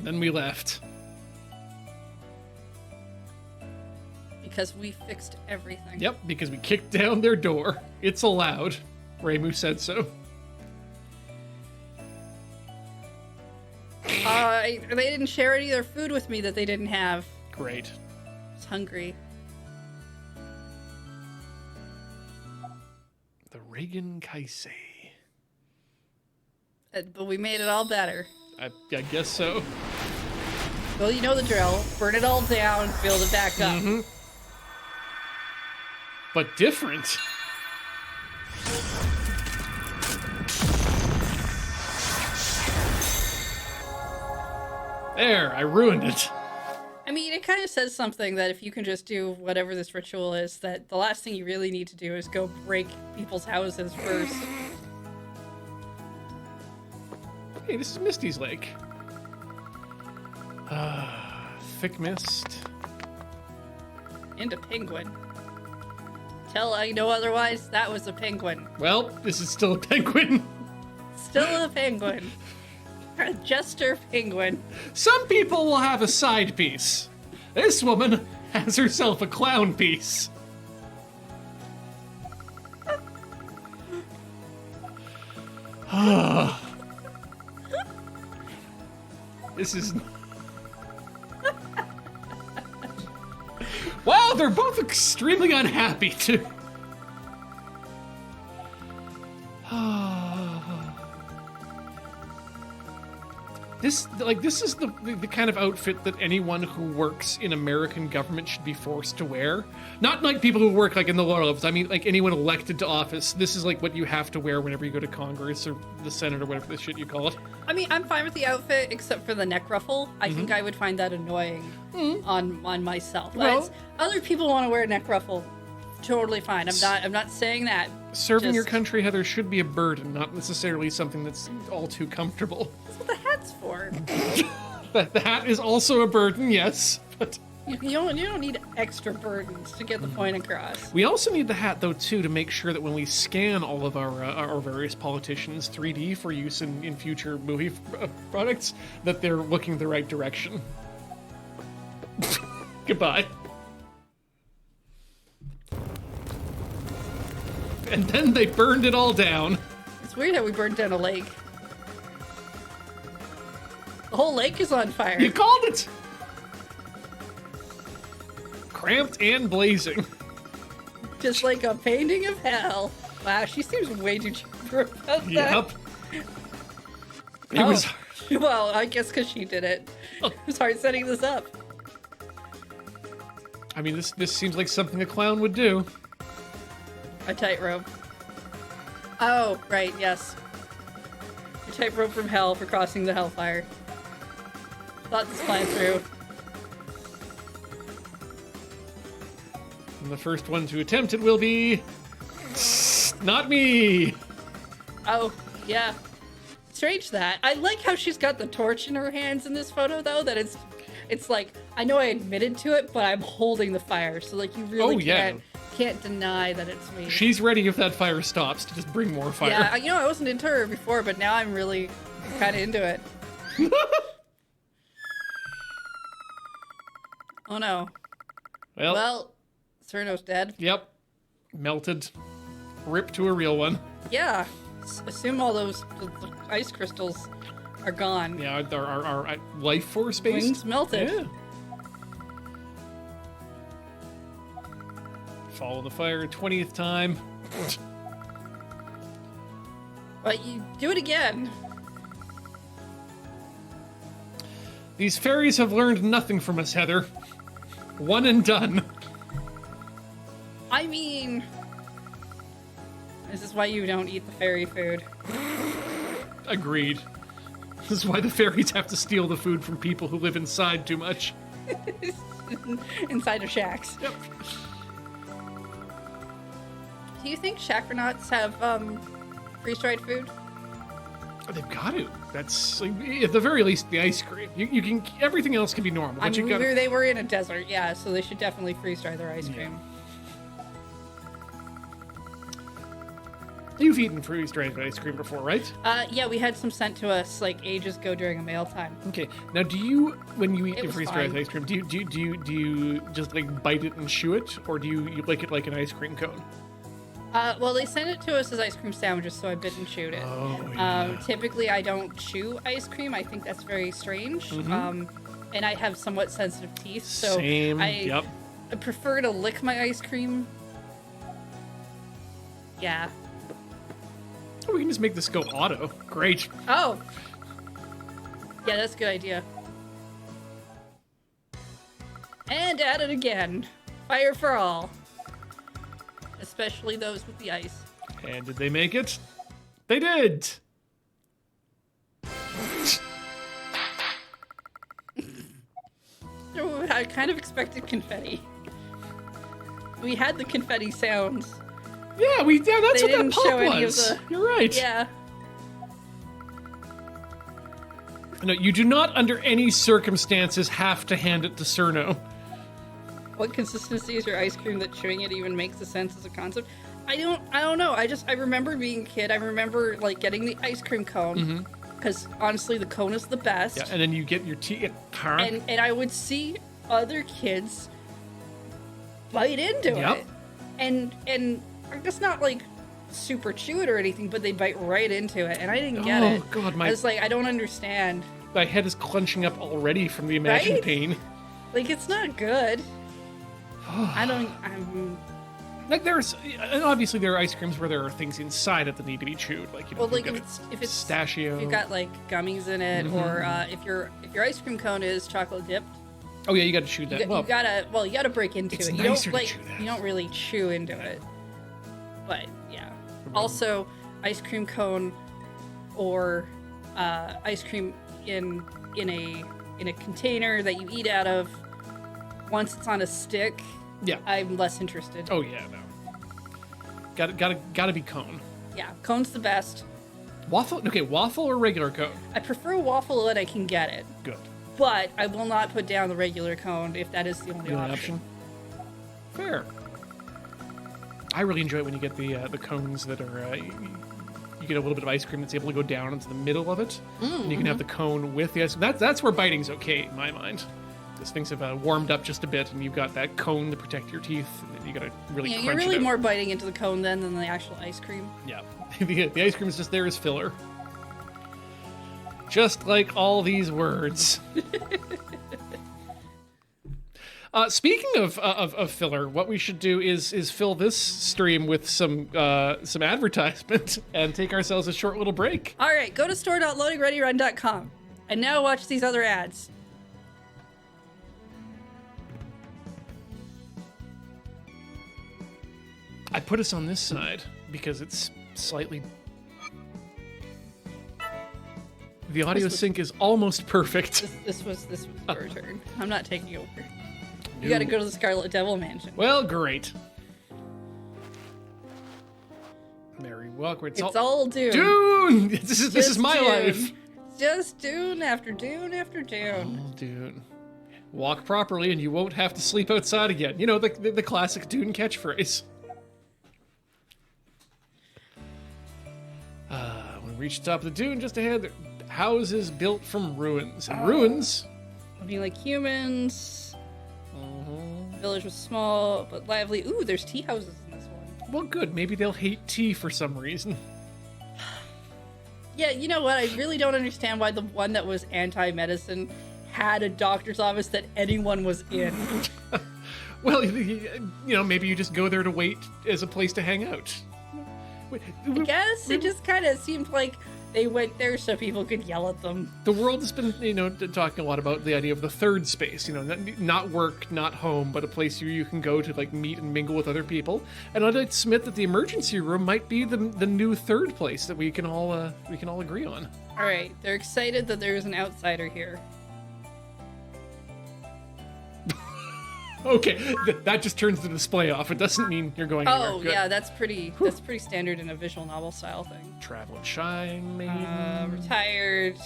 Then we left. Because we fixed everything. Yep, because we kicked down their door. It's allowed. Reimu said so. They didn't share any of their food with me that they didn't have. Great. I was hungry. The Reagan Kaisei. But we made it all better. I guess so. Well, you know the drill. Burn it all down, build it back up. But different. There, I ruined it. I mean, it kind of says something that if you can just do whatever this ritual is, that the last thing you really need to do is go break people's houses first. Hey, this is Misty's Lake. Thick mist. And a penguin. Till I know otherwise, that was a penguin. Well, this is still a penguin. Still a penguin. A jester penguin. Some people will have a side piece. This woman has herself a clown piece. This is... Wow, they're both extremely unhappy, too. This is the kind of outfit that anyone who works in American government should be forced to wear. Not like people who work like in the lower levels. I mean, like anyone elected to office. This is like what you have to wear whenever you go to Congress or the Senate or whatever the shit you call it. I mean, I'm fine with the outfit except for the neck ruffle. I think I would find that annoying on myself. Well, other people want to wear a neck ruffle. Totally fine. I'm not saying that. Serving your country, Heather, should be a burden, not necessarily something that's all too comfortable. That's what the hat's for. The hat is also a burden, yes, but You don't need extra burdens to get the point across. we also need the hat, though, too, to make sure that when we scan all of our various politicians 3D for use in future movie products, that they're looking the right direction. Goodbye. And then they burned it all down. It's weird how we burned down a lake. The whole lake is on fire. You called it! Cramped and blazing. Just like a painting of hell. Wow, she seems way too cheaper about that. Yep. It was... Well, I guess because she did it. It was hard setting this up. I mean, this seems like something a clown would do. A tightrope. Oh, right, yes. A tightrope from hell for crossing the hellfire. Thought this plan through. And the first one to attempt it will be... Not me! Oh, yeah. Strange that. I like how she's got the torch in her hands in this photo, though, that it's like, I know I admitted to it, but I'm holding the fire, so like you really can't deny that it's me. She's ready if that fire stops to just bring more fire. Yeah, you know, I wasn't into her before, but now I'm really kind of into it. Oh no. Well, Cerno's dead. Yep. Melted. Ripped to a real one. Yeah. Assume all those the ice crystals are gone. Yeah, our life force based. Wings melted. Yeah. Follow the fire 20th time. But you do it again. These fairies have learned nothing from us, Heather. One and done. I mean, this is why you don't eat the fairy food. Agreed. This is why the fairies have to steal the food from people who live inside too much. Inside of shacks. Yep. Do you think Chakronauts have freeze-dried food? They've got to. That's like, at the very least the ice cream. You can everything else can be normal. I But mean, you got they were in a desert, yeah, so they should definitely freeze-dry their ice cream. You've eaten freeze-dried ice cream before, right? Yeah, we had some sent to us like ages ago during a mail time. Okay. Now, do you, when you eat It the was freeze-dried fine. ice cream, do you just like bite it and chew it, or do you lick it like an ice cream cone? Well, they sent it to us as ice cream sandwiches, so I bit and chewed it. Oh, yeah. Typically, I don't chew ice cream. I think that's very strange. And I have somewhat sensitive teeth, so Same. I prefer to lick my ice cream. Yeah. Oh, we can just make this go auto. Great. Oh. Yeah, that's a good idea. And at it again. Fire for all. Especially those with the ice. And did they make it? They did. I kind of expected confetti. We had the confetti sounds. Yeah, that's They what that didn't pop show any of was. the- You're right. Yeah. No, you do not, under any circumstances, have to hand it to Cerno. what consistency is your ice cream that chewing it even makes a sense as a concept? I don't know. I remember being a kid. I remember like getting the ice cream cone because honestly, the cone is the best. Yeah, and then you get your tea. And I would see other kids bite into it, and I guess not like super chew it or anything, but they bite right into it, and I didn't get it. Oh God, I was like, I don't understand. My head is clenching up already from the imagined pain. Like, it's not good. I'm like obviously there are ice creams where there are things inside it that need to be chewed, like well, like if it's pistachio. If you've got like gummies in it, or if your ice cream cone is chocolate dipped. Oh yeah, you got to chew that. You gotta break into it. You nicer don't to chew that. You don't really chew into it. But yeah. Also, ice cream cone or ice cream in a container that you eat out of. Once it's on a stick, I'm less interested. Oh yeah, no. Gotta be cone. Yeah, cone's the best. Waffle? Okay, waffle or regular cone? I prefer waffle when I can get it. Good. But I will not put down the regular cone if that is the only option. Fair. I really enjoy it when you get the cones that are you get a little bit of ice cream that's able to go down into the middle of it, and you can have the cone with the ice cream. That's where biting's okay in my mind. Because things have warmed up just a bit, and you've got that cone to protect your teeth. And you got to really crunch it out. You're really more biting into the cone then than the actual ice cream. Yeah, the ice cream is just there as filler. Just like all these words. Speaking of filler, what we should do is fill this stream with some advertisement and take ourselves a short little break. All right, go to store.loadingreadyrun.com and now watch these other ads. I put us on this side because it's slightly... The audio sync is almost perfect. This was your turn. I'm not taking over. You gotta go to the Scarlet Devil Mansion. Well, great. Very welcome. It's all Dune. Dune! This is my life. Just Dune after Dune after Dune. All Dune. Walk properly and you won't have to sleep outside again. You know, the classic Dune catchphrase. When we reach the top of the dune, just ahead, houses built from ruins. And ruins... I mean, like humans... The village was small but lively. Ooh, there's tea houses in this one. Well, good. Maybe they'll hate tea for some reason. Yeah, you know what? I really don't understand why the one that was anti-medicine had a doctor's office that anyone was in. Well, you know, maybe you just go there to wait as a place to hang out. I guess it just kind of seemed like they went there so people could yell at them. The world has been, you know, talking a lot about the idea of the third space, you know, not work, not home, but a place where you can go to, like, meet and mingle with other people. And I'd like to submit that the emergency room might be the new third place that we can all agree on. All right, they're excited that there's an outsider here. Okay, that just turns the display off. It doesn't mean you're going anywhere. Oh, yeah, that's pretty standard in a visual novel style thing. Travel and shine, maybe. Retired.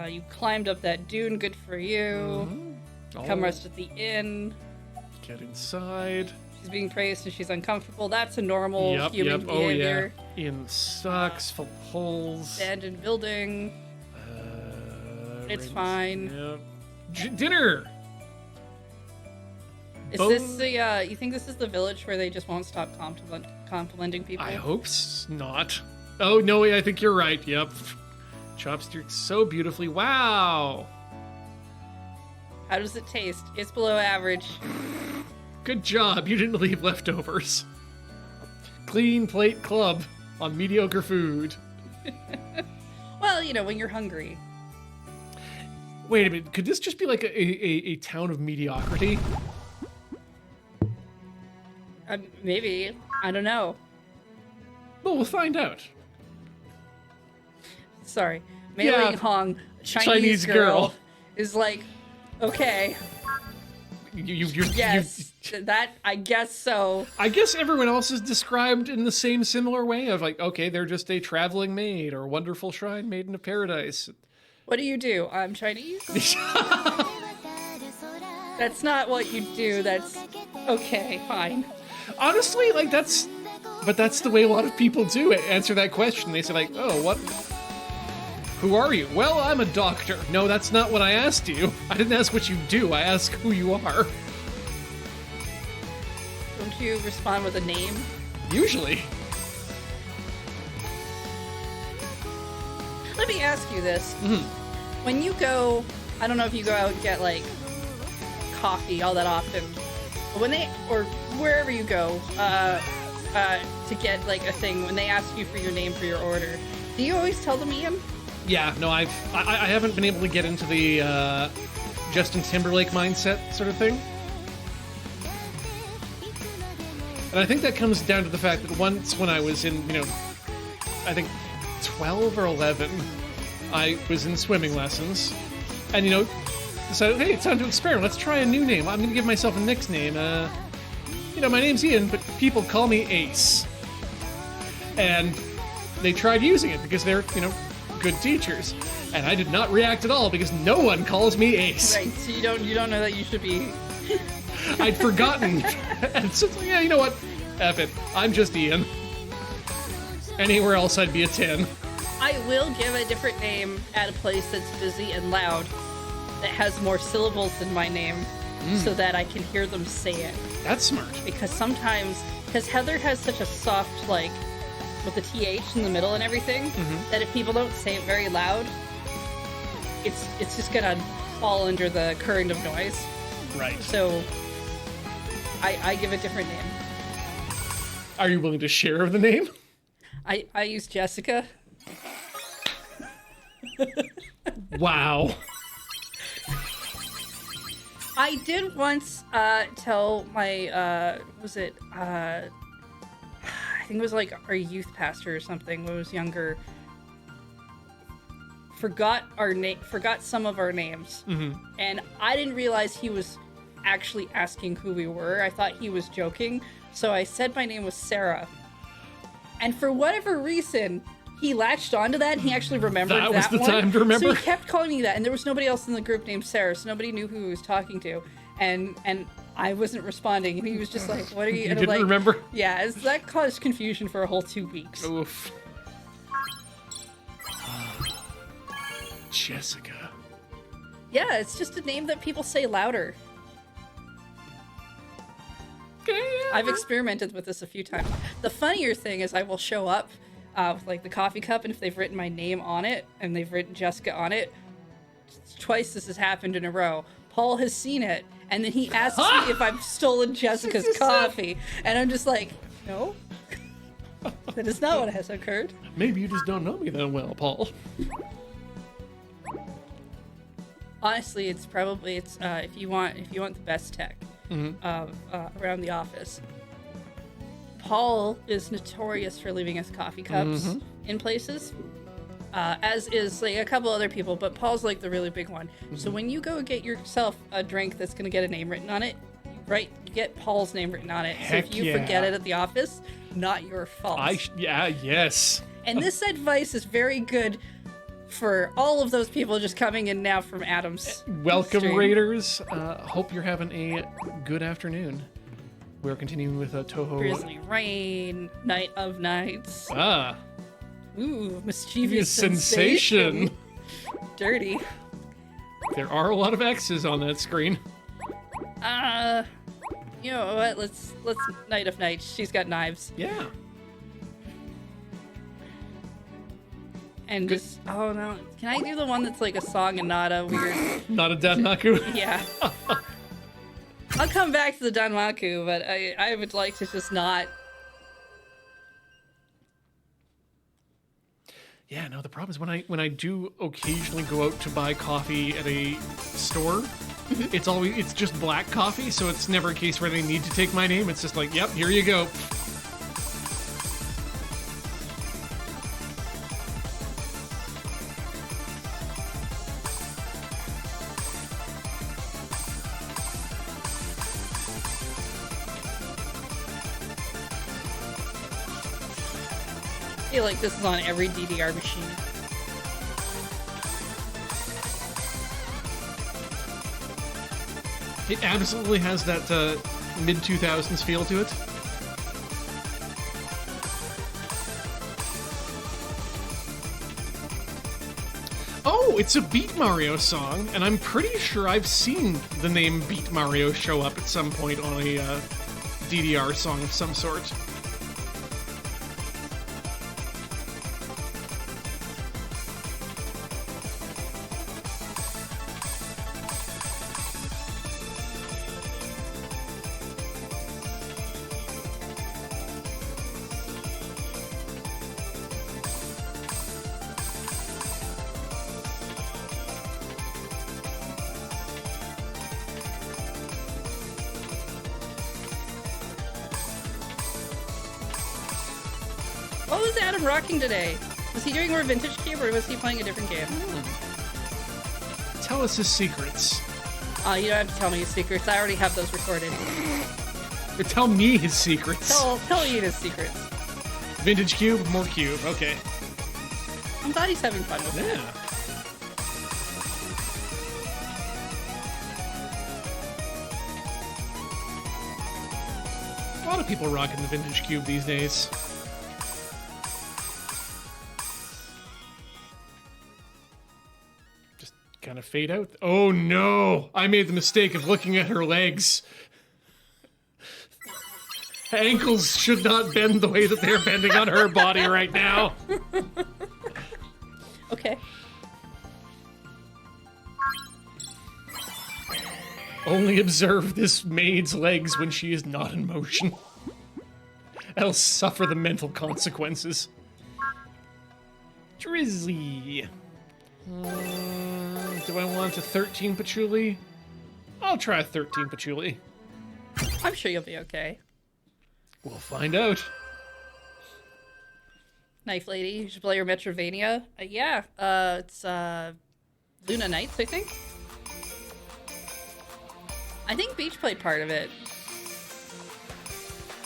You climbed up that dune, good for you. Come rest at the inn. Get inside. She's being praised and she's uncomfortable. That's a normal human behavior. Oh, yeah. Inn sucks, full of holes. Abandoned building. It's fine. Yep. Dinner! Is this the, you think this is the village where they just won't stop complimenting people? I hope not. Oh, no, I think you're right. Yep. Chopsticks so beautifully. Wow. How does it taste? It's below average. Good job. You didn't leave leftovers. Clean plate club on mediocre food. Well, you know, when you're hungry. Wait a minute. Could this just be like a town of mediocrity? Maybe. I don't know. Well, we'll find out. Sorry. Mei Ling Hong, Chinese girl, is like, okay. That, I guess so. I guess everyone else is described in the same similar way of like, okay, they're just a traveling maid or a wonderful shrine maiden of paradise. What do you do? I'm Chinese. That's not what you do. That's okay, fine. Honestly, like that's the way a lot of people do it. Answer that question. They say like, "Oh, what? Who are you?" "Well, I'm a doctor." No, that's not what I asked you. I didn't ask what you do. I asked who you are. Don't you respond with a name? Usually. Let me ask you this. When you go, I don't know if you go out and get like coffee all that often, but when they, or wherever you go to get like a thing, when they ask you for your name for your order, do you always tell them Ian? Yeah, no, I haven't been able to get into the Justin Timberlake mindset sort of thing. And I think that comes down to the fact that once when I was in, I think 12 or 11, I was in swimming lessons, and decided, hey, it's time to experiment. Let's try a new name. I'm gonna give myself a nickname. My name's Ian, but people call me Ace. And they tried using it because they're, good teachers. And I did not react at all because no one calls me Ace. Right, so you don't know that you should be... I'd forgotten. And so, yeah, you know what? F it. I'm just Ian. Anywhere else, I'd be a 10. I will give a different name at a place that's busy and loud that has more syllables than my name so that I can hear them say it. That's smart. Because sometimes, because Heather has such a soft, like, with the TH in the middle and everything, that if people don't say it very loud, it's just gonna fall under the current of noise. Right. So, I give a different name. Are you willing to share the name? I use Jessica. Wow. I did once tell my, I think it was like our youth pastor or something when I was younger, forgot some of our names. And I didn't realize he was actually asking who we were. I thought he was joking. So I said my name was Sarah. And for whatever reason, he latched onto that and he actually remembered that one. That was the time to remember? So he kept calling me that, and there was nobody else in the group named Sarah, so nobody knew who he was talking to. And I wasn't responding, and he was just like, what are you... You didn't remember? Yeah, that caused confusion for a whole 2 weeks. Oof. Jessica. Yeah, it's just a name that people say louder. I've experimented with this a few times. The funnier thing is I will show up with like the coffee cup, and if they've written my name on it and they've written Jessica on it, twice this has happened in a row. Paul has seen it, and then he asks me if I've stolen Jessica's coffee, and I'm just like, no, that is not what has occurred. Maybe you just don't know me that well, Paul. Honestly, it's if you want the best tech around the office. Paul is notorious for leaving us coffee cups in places, as is like a couple other people, but Paul's like the really big one. So when you go get yourself a drink that's going to get a name written on it, you get Paul's name written on it. Heck so if you yeah. forget it at the office, not your fault. Yes. And this advice is very good for all of those people just coming in now from Adam's Welcome, stream. Raiders. Hope you're having a good afternoon. We're continuing with Touhou. Drizzly rain, night of nights. Ooh, mischievous Sensation. Dirty. There are a lot of X's on that screen. You know what? Let's night of nights. She's got knives. Yeah. And Good. just oh no, can I do the one that's like a song and not a weird? Not a Danmaku. Yeah. I'll come back to the Danmaku, but I would like to just not. Yeah, no, the problem is when I do occasionally go out to buy coffee at a store, it's just black coffee, so it's never a case where they need to take my name. It's just like, yep, here you go. I feel like this is on every DDR machine. It absolutely has that mid-2000s feel to it. Oh, it's a Beat Mario song, and I'm pretty sure I've seen the name Beat Mario show up at some point on a DDR song of some sort. What was Adam rocking today? Was he doing more Vintage Cube or was he playing a different game? Tell us his secrets. You don't have to tell me his secrets. I already have those recorded. Or tell me his secrets. Tell you his secrets. Vintage Cube, more Cube. Okay. I'm glad he's having fun with it. Yeah. A lot of people rocking the Vintage Cube these days. Just kind of fade out. Oh no! I made the mistake of looking at her legs. Ankles should not bend the way that they're bending on her body right now. Okay. Only observe this maid's legs when she is not in motion. Else suffer the mental consequences. Drizzy. Do I want a 13 patchouli? I'll try a 13 patchouli. I'm sure you'll be okay. We'll find out. Knife Lady, you should play your Metrovania. Yeah, it's Luna Nights, I think. I think Beach played part of it.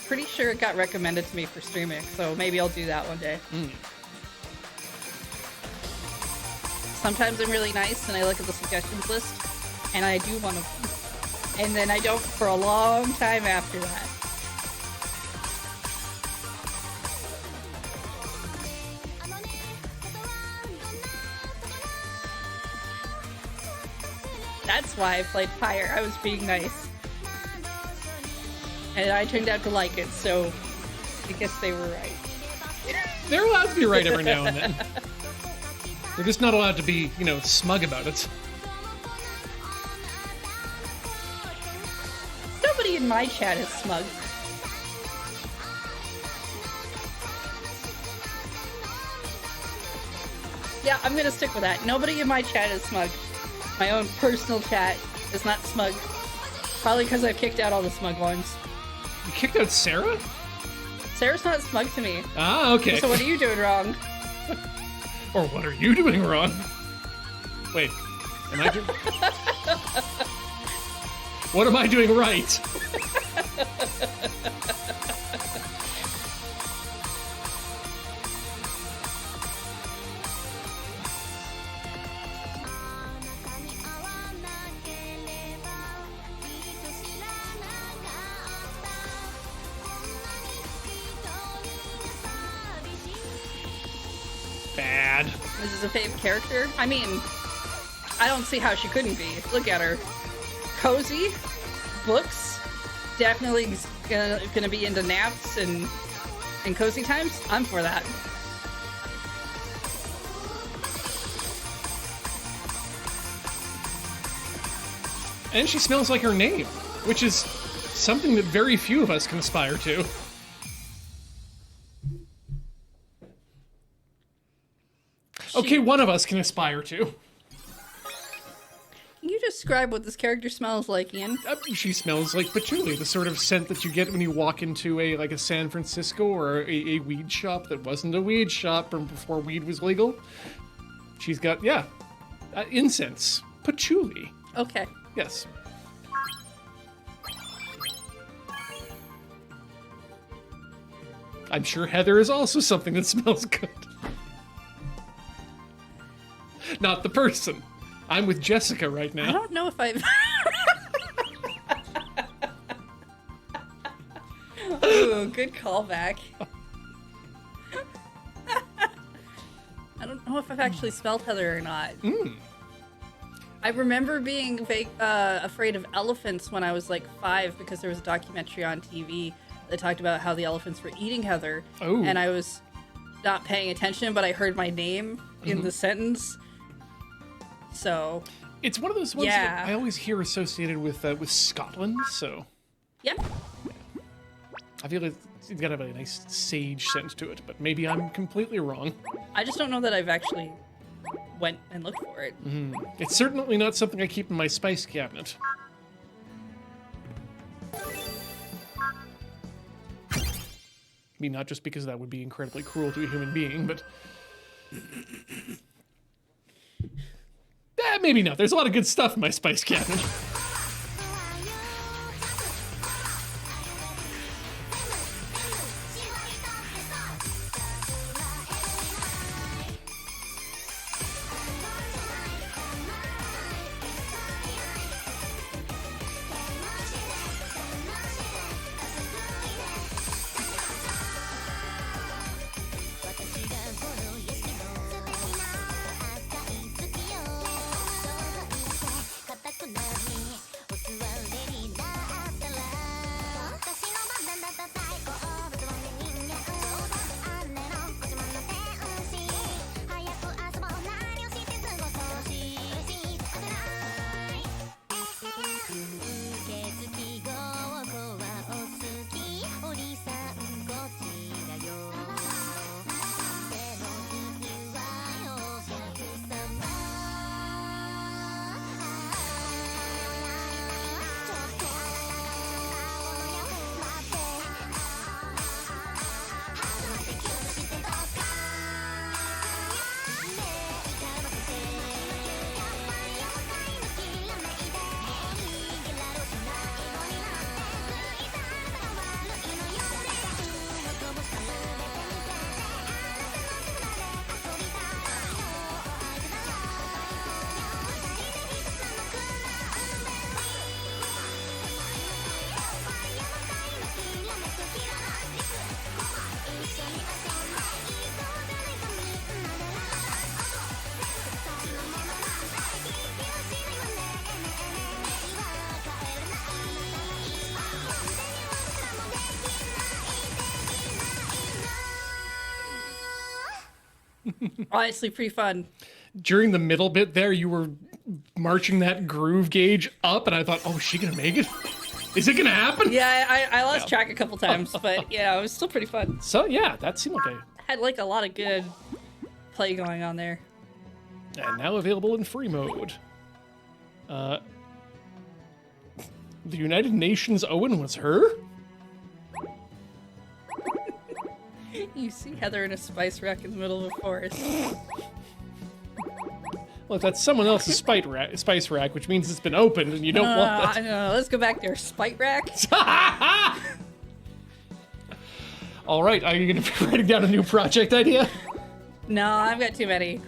Pretty sure it got recommended to me for streaming, so maybe I'll do that one day. Sometimes I'm really nice and I look at the suggestions list and I do one of them. And then I don't for a long time after that. That's why I played Fire. I was being nice. And I turned out to like it, so I guess they were right. They're allowed to be right every now and then. They're just not allowed to be, you know, smug about it. Nobody in my chat is smug. Yeah, I'm gonna stick with that. Nobody in my chat is smug. My own personal chat is not smug. Probably because I've kicked out all the smug ones. You kicked out Sarah? Sarah's not smug to me. Ah, okay. So what are you doing wrong? Or what are you doing wrong? Wait, am I doing... What am I doing right? Bad. This is a favorite character? I mean, I don't see how she couldn't be. Look at her. Cozy, books, definitely gonna be into naps and cozy times. I'm for that. And she smells like her name, which is something that very few of us can aspire to. Okay, one of us can aspire to. Can you describe what this character smells like, Ian? She smells like patchouli, the sort of scent that you get when you walk into a San Francisco or a weed shop that wasn't a weed shop from before weed was legal. She's got, incense. Patchouli. Okay. Yes. I'm sure Heather is also something that smells good. Not the person. I'm with Jessica right now. I don't know if I've... Ooh, good callback. I don't know if I've actually spelled Heather or not. I remember being afraid of elephants when I was like 5 because there was a documentary on TV that talked about how the elephants were eating Heather. Oh. And I was not paying attention, but I heard my name in the sentence. So It's one of those ones that I always hear associated with Scotland, so... Yep. I feel like it's got a very nice sage scent to it, but maybe I'm completely wrong. I just don't know that I've actually went and looked for it. It's certainly not something I keep in my spice cabinet. I mean, not just because that would be incredibly cruel to a human being, but... maybe not. There's a lot of good stuff in my spice cabinet. Honestly, pretty fun. During the middle bit there, you were marching that groove gauge up, and I thought, oh, is she gonna make it? Is it gonna happen? Yeah, I lost track a couple times, but yeah, it was still pretty fun. So yeah, that seemed like Had like a lot of good play going on there. and now available in free mode. The United Nations Owen was her? You see Heather in a spice rack in the middle of a forest. Well, if that's someone else's spice rack, which means it's been opened and you don't want I that. know. Let's go back there. Spite rack. All right, are you going to be writing down a new project idea? No, I've got too many.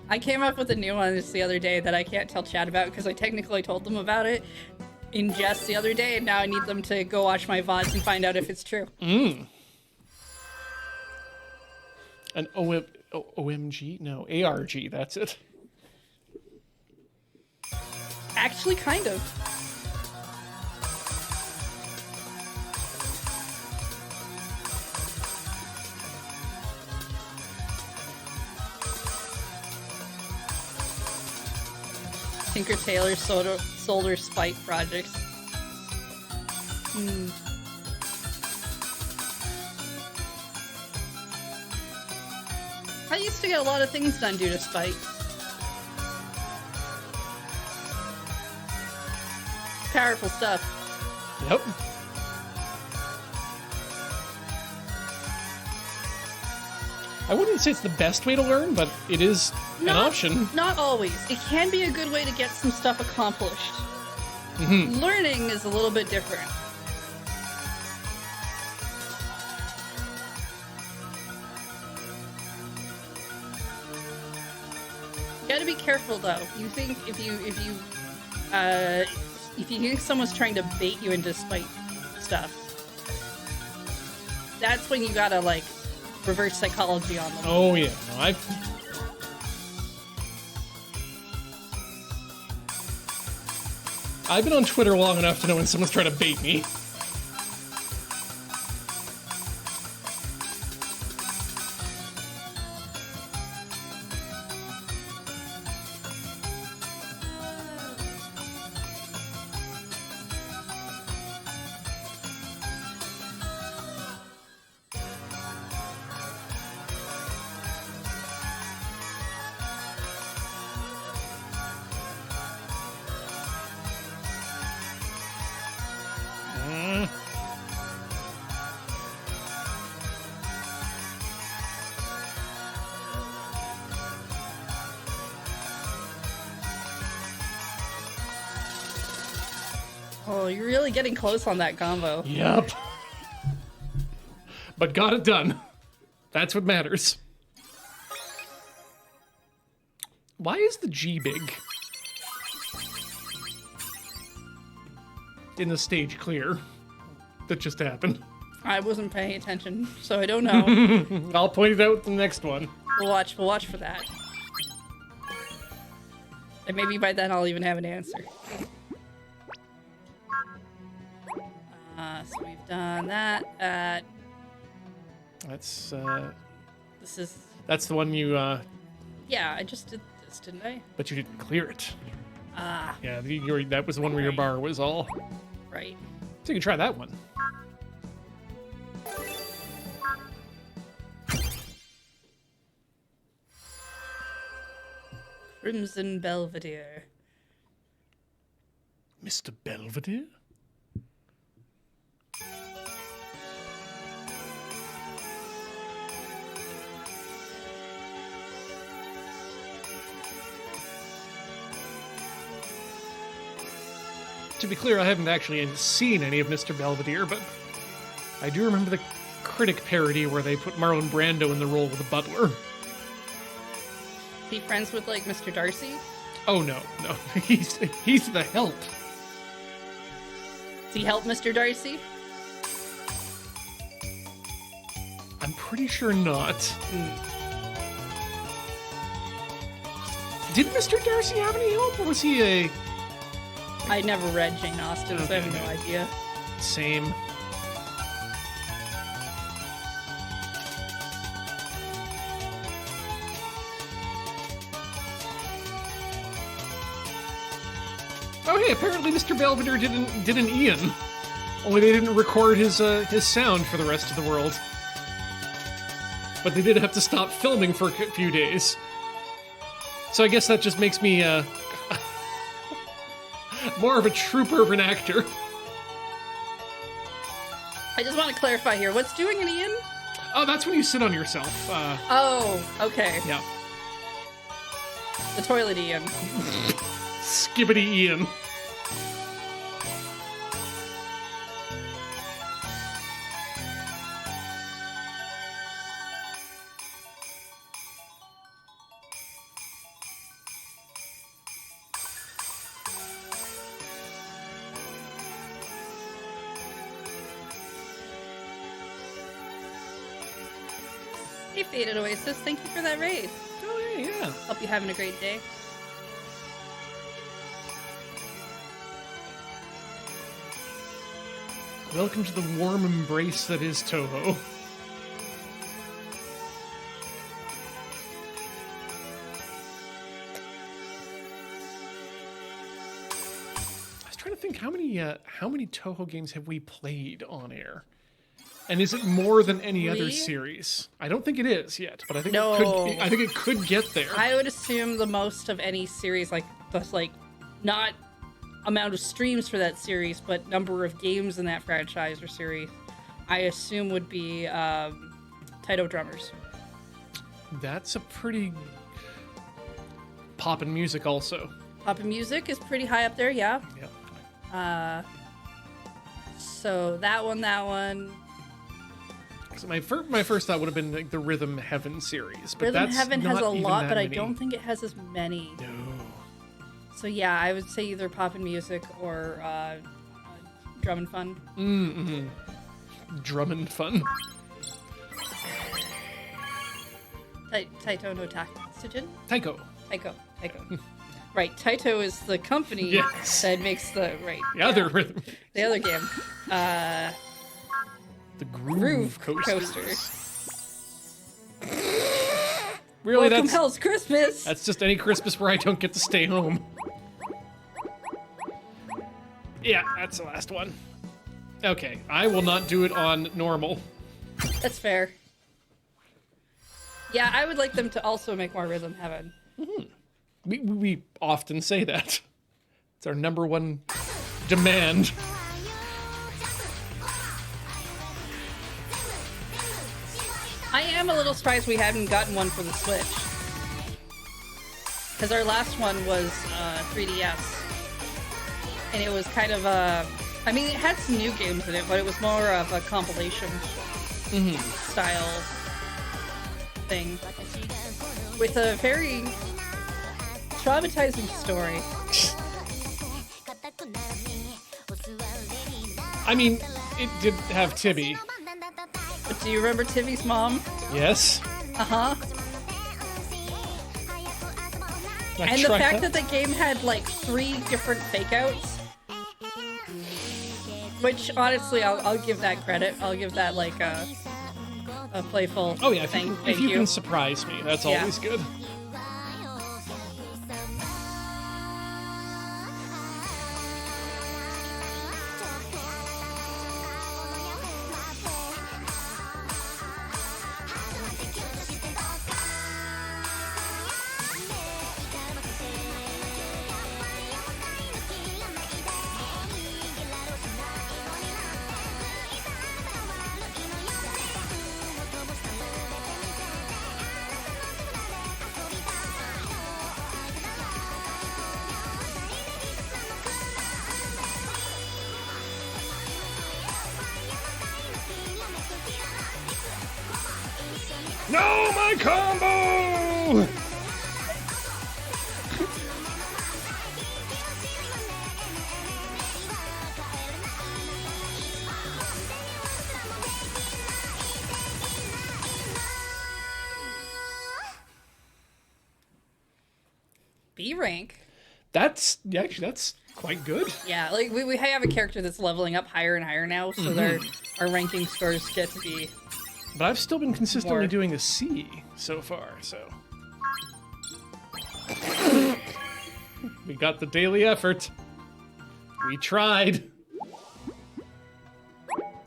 I came up with a new one just the other day that I can't tell Chad about because I technically told them about it in jest the other day, and now I need them to go watch my VODs and find out if it's true. An OMG? No, ARG, that's it. Actually, kind of. Tinker Tailor Solar Spite Projects. I used to get a lot of things done due to spite. Powerful stuff. Yep. I wouldn't say it's the best way to learn, but it is an option. Not always. It can be a good way to get some stuff accomplished. Learning is a little bit different. You gotta be careful though. You think if you think someone's trying to bait you into spite stuff, That's when you gotta, like, reverse psychology on them. Oh, yeah. No, I've been on Twitter long enough to know when someone's trying to bait me. Oh, you're really getting close on that combo. Yep. But got it done. That's what matters. Why is the G big? In the stage clear. That just happened. I wasn't paying attention, so I don't know. I'll point it out the next one. We'll watch for that. And maybe by then I'll even have an answer. So we've done that. That's This is... that's the one you Yeah, I just did this, didn't I? but you didn't clear it. Ah, Yeah, that was the one where your bar was all. right. So you can try that one. Crimson Belvedere. Mr. Belvedere? To be clear, I haven't actually seen any of Mr. Belvedere, but I do remember the critic parody where they put Marlon Brando in the role of the butler. Is he friends with, like, Mr. Darcy? Oh, no. He's the help. Does he help Mr. Darcy? I'm pretty sure not. Did Mr. Darcy have any help, or was he a... I never read Jane Austen, so I have no idea. Same. Oh hey, apparently Mr. Belvedere did an Ian. Only they didn't record his sound for the rest of the world. But they did have to stop filming for a few days. So I guess that just makes me more of a trooper of an actor. I just want to clarify here. What's doing an Ian? Oh, that's when you sit on yourself. Oh, okay. Yeah. The toilet Ian. Skibbity Ian. Hey, Faded Oasis. Thank you for that raid. Oh, yeah. Hope you're having a great day. Welcome to the warm embrace that is Touhou. I was trying to think how many Touhou games have we played on air, and is it more than any other series? I don't think it is yet, but I think it could get there. I would assume the most of any series, like that's like not amount of streams for that series, but number of games in that franchise or series, I assume would be Taito Drummers. That's a pretty poppin' music also. Poppin' Music is pretty high up there, yeah. Yeah. So that one. So my first thought would have been like the Rhythm Heaven series, but Rhythm that's Heaven has not a even lot, that but I many. don't think it has as many. No. So yeah, I would say either Poppin' Music or Drum and Fun. Drum and Fun. Taito no Tatsujin? Taiko. Taiko. Right, Taito is the company Yes. that makes the The other rhythm. the other game. The Groove Coaster. Really, Welcome Hell's Christmas. that's just any Christmas where I don't get to stay home. Yeah, that's the last one. Okay, I will not do it on normal. That's fair. Yeah, I would like them to also make more Rhythm Heaven. We often say that. It's our number one demand. I am a little surprised we haven't gotten one for the Switch. Because our last one was 3DS. And it was kind of a... I mean, it had some new games in it, but it was more of a compilation style thing. With a very traumatizing story. I mean, it did have Tibby. But do you remember Timmy's mom? Yes. Uh-huh. And the fact that the game had like 3 different fake-outs, which honestly, I'll give that credit. I'll give that like a playful Oh yeah, thing. if you can surprise me, that's Yeah. always good. No, my combo! B rank. That's quite good. Yeah, like we have a character that's leveling up higher and higher now, so our ranking scores get to be. But I've still been consistently More. doing a C so far, so. We got the daily effort. We tried.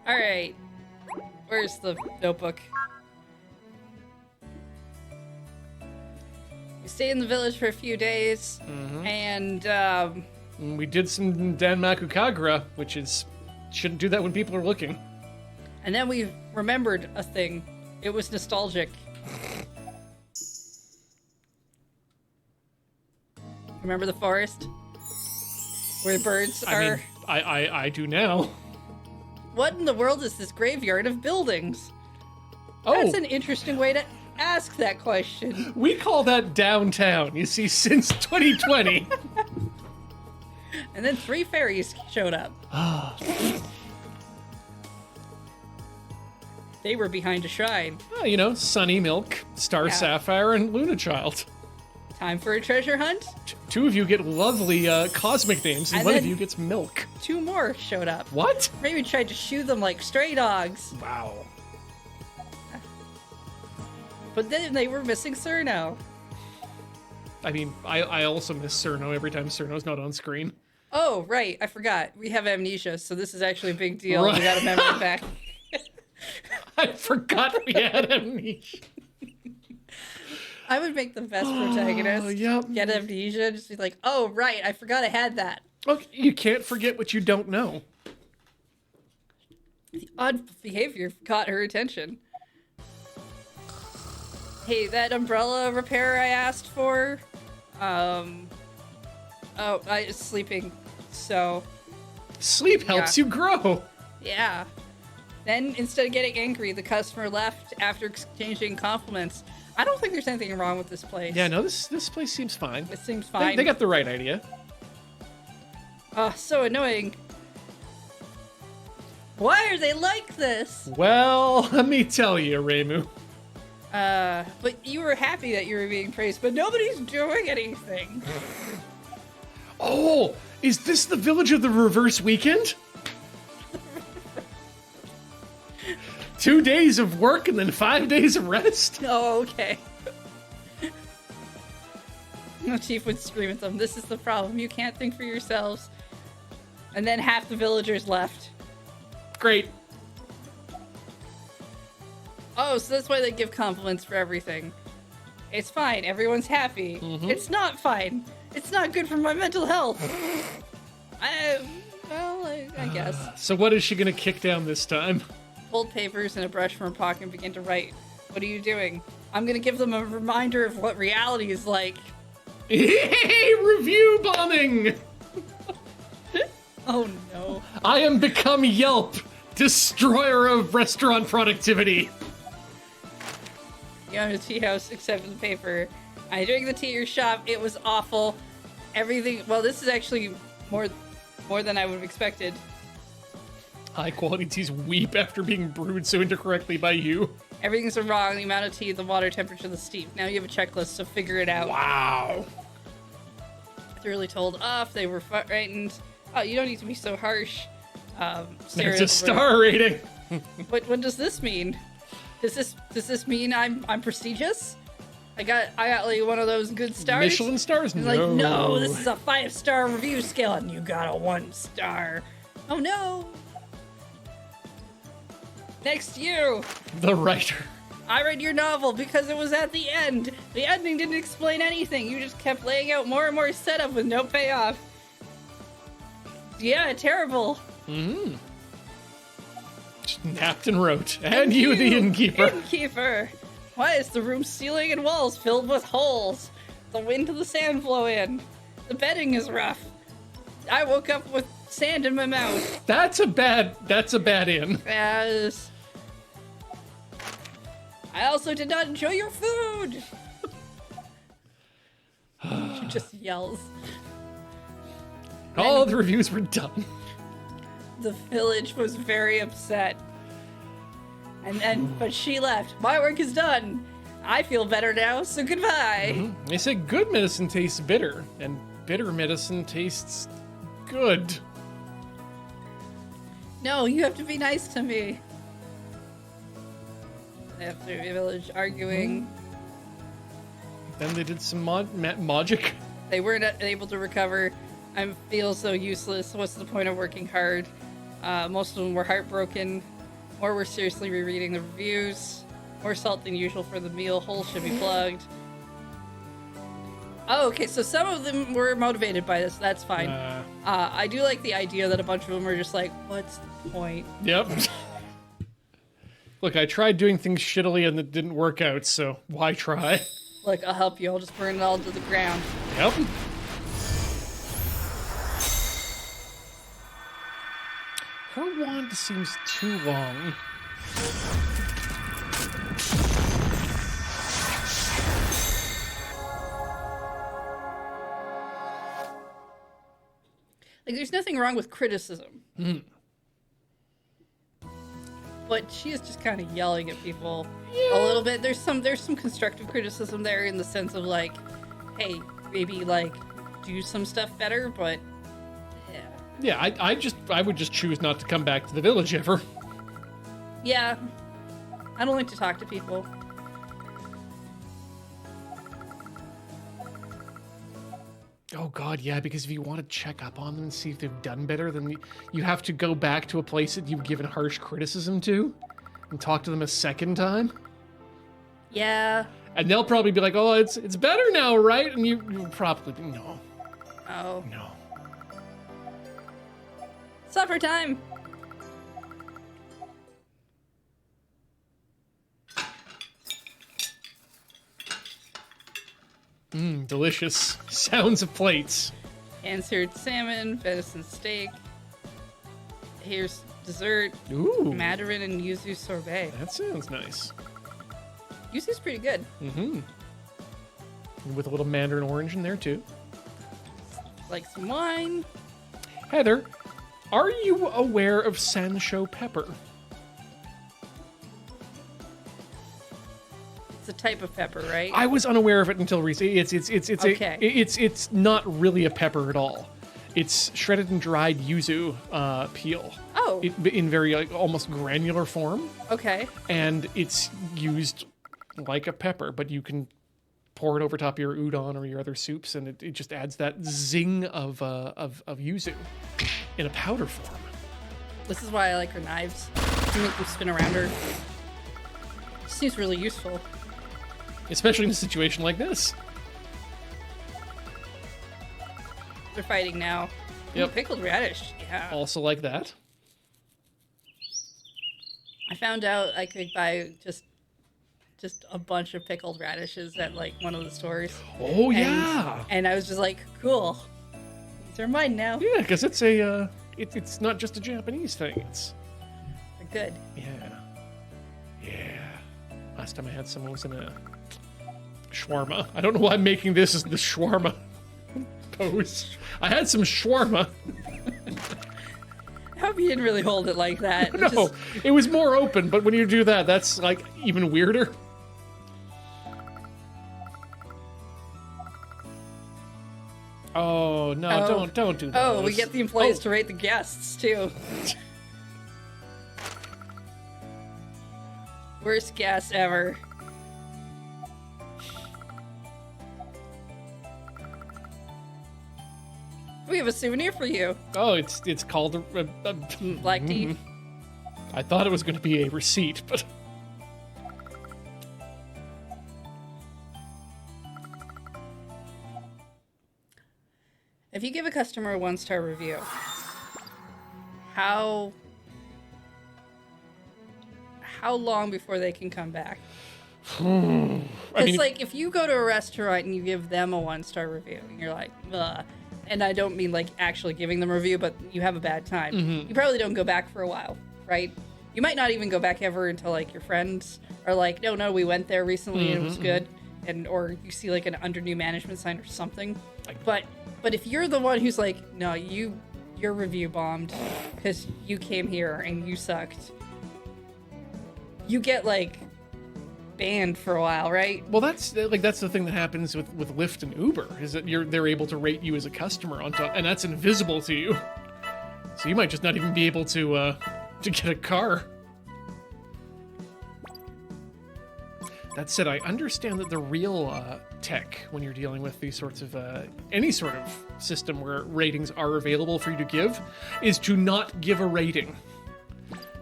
All right, where's the notebook? We stayed in the village for a few days, and We did some Danmaku Kagura, which is shouldn't do that when people are looking. and then we remembered a thing. It was nostalgic. Remember the forest where the birds are? I mean, I do now. What in the world is this graveyard of buildings? Oh, That's an interesting way to ask that question. we call that downtown. You see, since 2020. And then 3 fairies showed up. They were behind a shrine. Well, you know, Sunny Milk, Star Yeah. Sapphire, and Luna Child. Time for a treasure hunt? 2 of you get lovely cosmic names, and And one of then- you gets Milk. 2 more showed up. What? Raymond tried to shoo them like stray dogs, Wow. but then they were missing Cerno. I mean, I also miss Cerno every time Cerno's not on screen. Oh, right, I forgot. We have amnesia, so this is actually a big deal. Right. We got a memory back. I forgot we had amnesia. I would make the best protagonist. Yep. Get amnesia, just be like, oh, right, I forgot I had that. Look, you can't forget what you don't know. The odd behavior got her attention. Hey, that umbrella repair I asked for, oh, I was sleeping, so, Sleep helps you grow. yeah. Then, instead of getting angry, the customer left after exchanging compliments. I don't think there's anything wrong with this place. Yeah, no, this place seems fine. It seems They, fine. they got the right idea. Oh, so annoying. Why are they like this? Well, let me tell you, Reimu. But you were happy that you were being praised, but nobody's doing anything. Oh, is this the village of the reverse weekend? 2 days of work and then 5 days of rest? Oh, okay. The chief would scream at them, "This is the problem. You can't think for yourselves." And then half the villagers left. Great. Oh, so that's why they give compliments for everything. It's fine. Everyone's happy. It's not fine. It's not good for my mental health. I guess. So what is she gonna kick down this time? Pulled papers and a brush from her pocket and began to write. What are you doing? I'm gonna give them a reminder of what reality is like. Hey, review bombing! Oh no. I am become Yelp, destroyer of restaurant productivity. You own a tea house except for the paper. I drank the tea at your shop. It was awful. Everything. Well, this is actually more than I would have expected. High quality teas weep after being brewed so incorrectly by you. Everything's wrong. The amount of tea, the water temperature, the steep. Now you have a checklist, so figure it out. Wow. Thoroughly told off. They were frightened. Oh, you don't need to be so harsh. It's a star rating. What does this mean? Does this mean I'm prestigious? I got like one of those good stars. Michelin stars? He's No. like, no, this is a 5-star review scale, and you got a 1 star. Oh no. Next, you. The writer. I read your novel because it was at the end. The ending didn't explain anything. You just kept laying out more and more setup with no payoff. Yeah, terrible. Just napped and wrote. And you, the innkeeper. Innkeeper. Why is the room's ceiling and walls filled with holes? The wind and the sand blow in. The bedding is rough. I woke up with sand in my mouth. That's a bad in. Yes. I also did not enjoy your food. She just yells. All the reviews were done. The village was very upset. But she left. My work is done. I feel better now, so goodbye. They say good medicine tastes bitter, and bitter medicine tastes good. No, you have to be nice to me. After the village arguing. Then they did some magic. They weren't able to recover. I feel so useless. What's the point of working hard? Most of them were heartbroken. More were seriously rereading the reviews. More salt than usual for the meal. Holes should be plugged. Oh, okay, so some of them were motivated by this. That's fine. I do like the idea that a bunch of them are just like, what's the point? Yep. Look, I tried doing things shittily and it didn't work out, so why try? Like, I'll help you. I'll just burn it all to the ground. Yep. Her wand seems too long. Like, there's nothing wrong with criticism. But she is just kind of yelling at people a little bit. There's some constructive criticism there in the sense of like, hey, maybe like do some stuff better, but yeah. Yeah, I would just choose not to come back to the village ever. Yeah. I don't like to talk to people. Oh god, yeah, because if you want to check up on them and see if they've done better, then you have to go back to a place that you've given harsh criticism to and talk to them a second time. Yeah. And they'll probably be like, oh, it's better now, right? And you probably, no. Oh. No. Supper time. Delicious. Sounds of plates. Answered salmon, venison steak. Here's dessert. Ooh. Mandarin and yuzu sorbet. That sounds nice. Yuzu's pretty good. With a little mandarin orange in there, too. Like some wine. Heather, are you aware of Sancho pepper? It's a type of pepper, right? I was unaware of it until recently. Okay. It's not really a pepper at all. It's shredded and dried yuzu peel. Oh. In very like almost granular form, Okay. and it's used like a pepper, but you can pour it over top of your udon or your other soups, and it just adds that zing of yuzu in a powder form. This is why I like her knives. To make them spin around her. Seems really useful. Especially in a situation like this. They're fighting now. Yep. Ooh, pickled radish. Yeah. Also like that. I found out I could buy just a bunch of pickled radishes at like one of the stores. Oh yeah. And I was just like, cool. These are mine now. Yeah, because it's a it's not just a Japanese thing. It's They're good. yeah. Last time I had some was in a shawarma. I don't know why I'm making this as the shawarma pose. I had some shawarma. I hope you didn't really hold it like that. No, it was more open, but when you do that, that's like even weirder. Oh no! Don't do that. Oh, we get the employees to rate the guests too. Worst guest ever. We have a souvenir for you. Oh, it's called a Black tea. I thought it was going to be a receipt, but If you give a customer a 1-star review, how long before they can come back? It's like if you go to a restaurant and you give them a 1-star review, and you're like, ugh, and I don't mean like actually giving them a review, but you have a bad time. You probably don't go back for a while, right? You might not even go back ever until like your friends are like, no, we went there recently and it was good, or you see like an under new management sign or something. But if you're the one who's like, no, your review bombed because you came here and you sucked, you get like banned for a while, right? well, that's the thing that happens with Lyft and Uber is that they're able to rate you as a customer on top, and that's invisible to you. So you might just not even be able to get a car. That said, I understand that the real tech, when you're dealing with these sorts of any sort of system where ratings are available for you to give, is to not give a rating.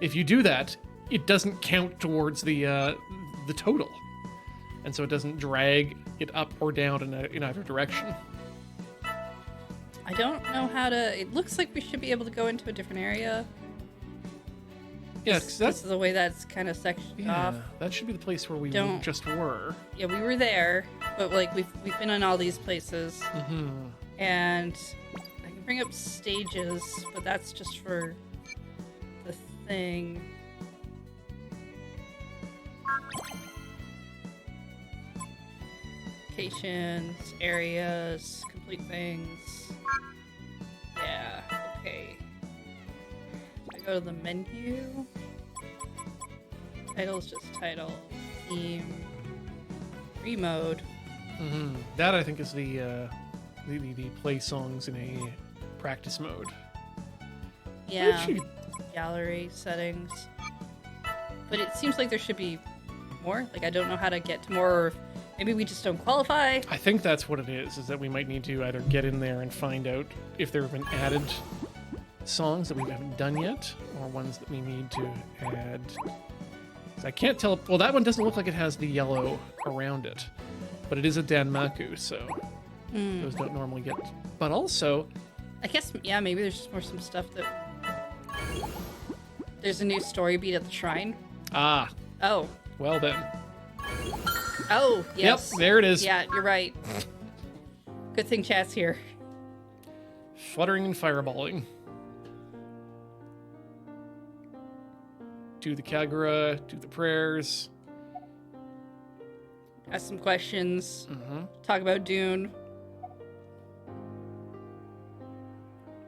If you do that, it doesn't count towards the total, and so it doesn't drag it up or down in either direction. I don't know how to. It looks like we should be able to go into a different area. Yeah, 'cause That's the way that's kind of sectioned off. That should be the place where we Don't- just were. Yeah, we were there, but like we've been in all these places, and I can bring up stages, but that's just for the thing. Locations, areas, complete things. Yeah, okay. I go to the menu. Title's just title. Theme. Remode. That I think is the play songs in a practice mode. Yeah. Actually, Gallery settings. But it seems like there should be more. Like I don't know how to get to more. Or maybe we just don't qualify. I think that's what it is that we might need to either get in there and find out if there have been added songs that we haven't done yet, or ones that we need to add. 'Cause I can't tell. Well, that one doesn't look like it has the yellow around it, but it is a Danmaku, so those don't normally get. But also, I guess, yeah, maybe there's just more some stuff that... There's a new story beat at the shrine. ah, Oh. well then. Oh, yes. Yep, there it is. Yeah, you're right. Good thing chat's here. Fluttering and fireballing. Do the Kagura, do the prayers. Ask some questions. Talk about Dune.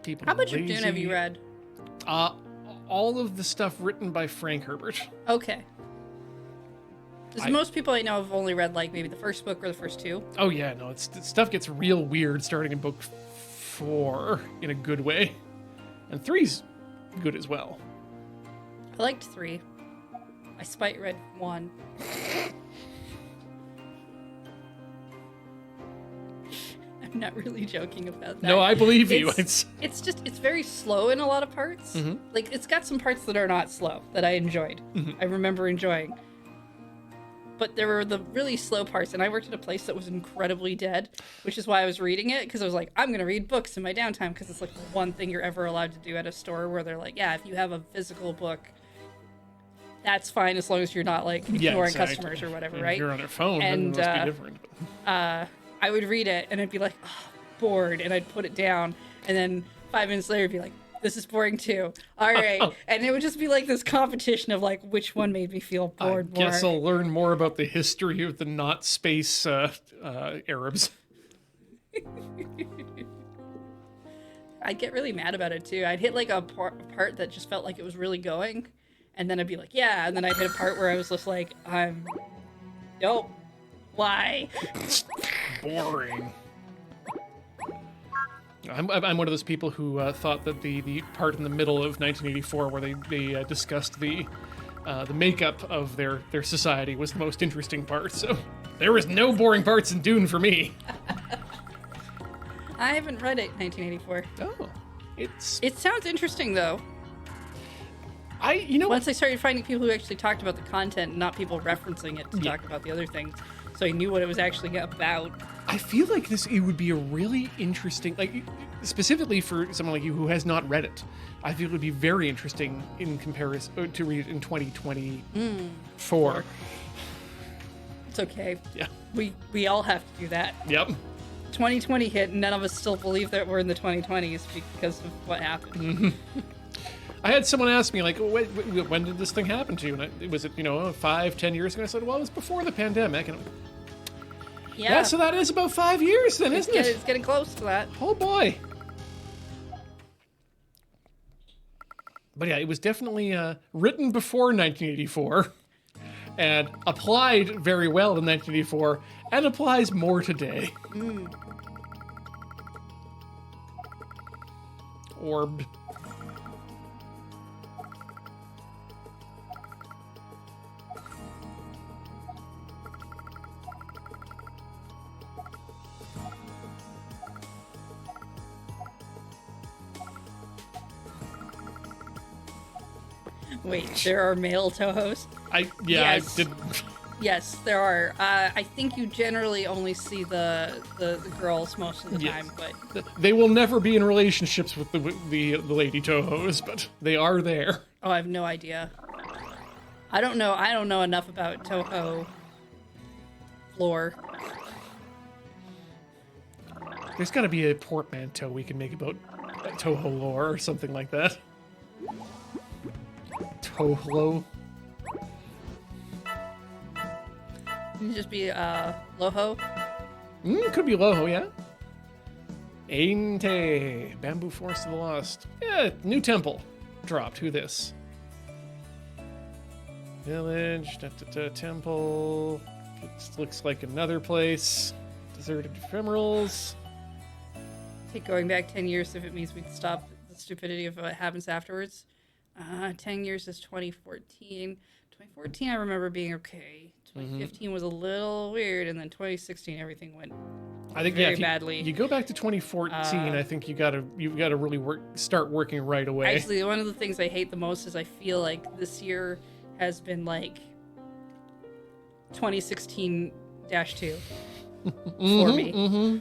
People How much of lazy. Dune have you read? All of the stuff written by Frank Herbert. Okay. Because most people I know have only read like maybe the first book or the first two. Oh yeah, no, stuff gets real weird starting in book 4 in a good way, and 3's good as well. I liked 3. I spite read 1. I'm not really joking about that. No, I believe you. It's very slow in a lot of parts. Like, it's got some parts that are not slow that I enjoyed. I remember enjoying. But there were the really slow parts, and I worked at a place that was incredibly dead, which is why I was reading it, because I was like, I'm going to read books in my downtime, because it's like the one thing you're ever allowed to do at a store where they're like, yeah, if you have a physical book, that's fine as long as you're not like ignoring customers or whatever, right? If you're on your phone, and then it must be different. I would read it, and I'd be like, oh, bored, and I'd put it down, and then 5 minutes later, I'd be like, this is boring too. All right. And it would just be like this competition of like which one made me feel bored more. I guess I'll learn more about the history of the not space Arabs. I'd get really mad about it too. I'd hit like a part that just felt like it was really going, and then I'd be like, yeah, and then I'd hit a part where I was just like, nope, why? Boring. I'm one of those people who thought that the part in the middle of 1984 where they discussed the makeup of their society was the most interesting part. So there was no boring parts in Dune for me. I haven't read it, 1984. Oh, it sounds interesting though. Once I started finding people who actually talked about the content, and not people referencing it to talk about the other things, so I knew what it was actually about. I feel like it would be a really interesting, like specifically for someone like you who has not read it. I feel it would be very interesting in comparison to read it in 2024. It's okay. Yeah. We all have to do that. Yep. 2020 hit, and none of us still believe that we're in the 2020s because of what happened. I had someone ask me, like, when did this thing happen to you? And was it, 5-10 years ago? And I said, well, it was before the pandemic. And yeah, so that is about 5 years then, isn't it? It's getting close to that. Oh, boy. But yeah, it was definitely written before 1984 and applied very well in 1984 and applies more today. Orbed. Wait, there are male Touhous? Yes. I did. Yes, there are. I think you generally only see the girls most of the time, but they will never be in relationships with the lady Touhous, but they are there. Oh, I have no idea. I don't know enough about Touhou lore. There's got to be a portmanteau we can make about Touhou lore or something like that. Touhou. Can it just be Loho? Could be Loho, yeah. Ainte, Bamboo Forest of the Lost. Yeah, new temple dropped. Who this? Village, temple. It looks like another place. Deserted ephemerals. Take going back 10 years if it means we can stop the stupidity of what happens afterwards. 10 years is 2014. 2014 I remember being okay. 2015 was a little weird, and then 2016 everything went very badly. You go back to 2014, I think you've got to really start working right away. Actually, one of the things I hate the most is I feel like this year has been like 2016-2 for me.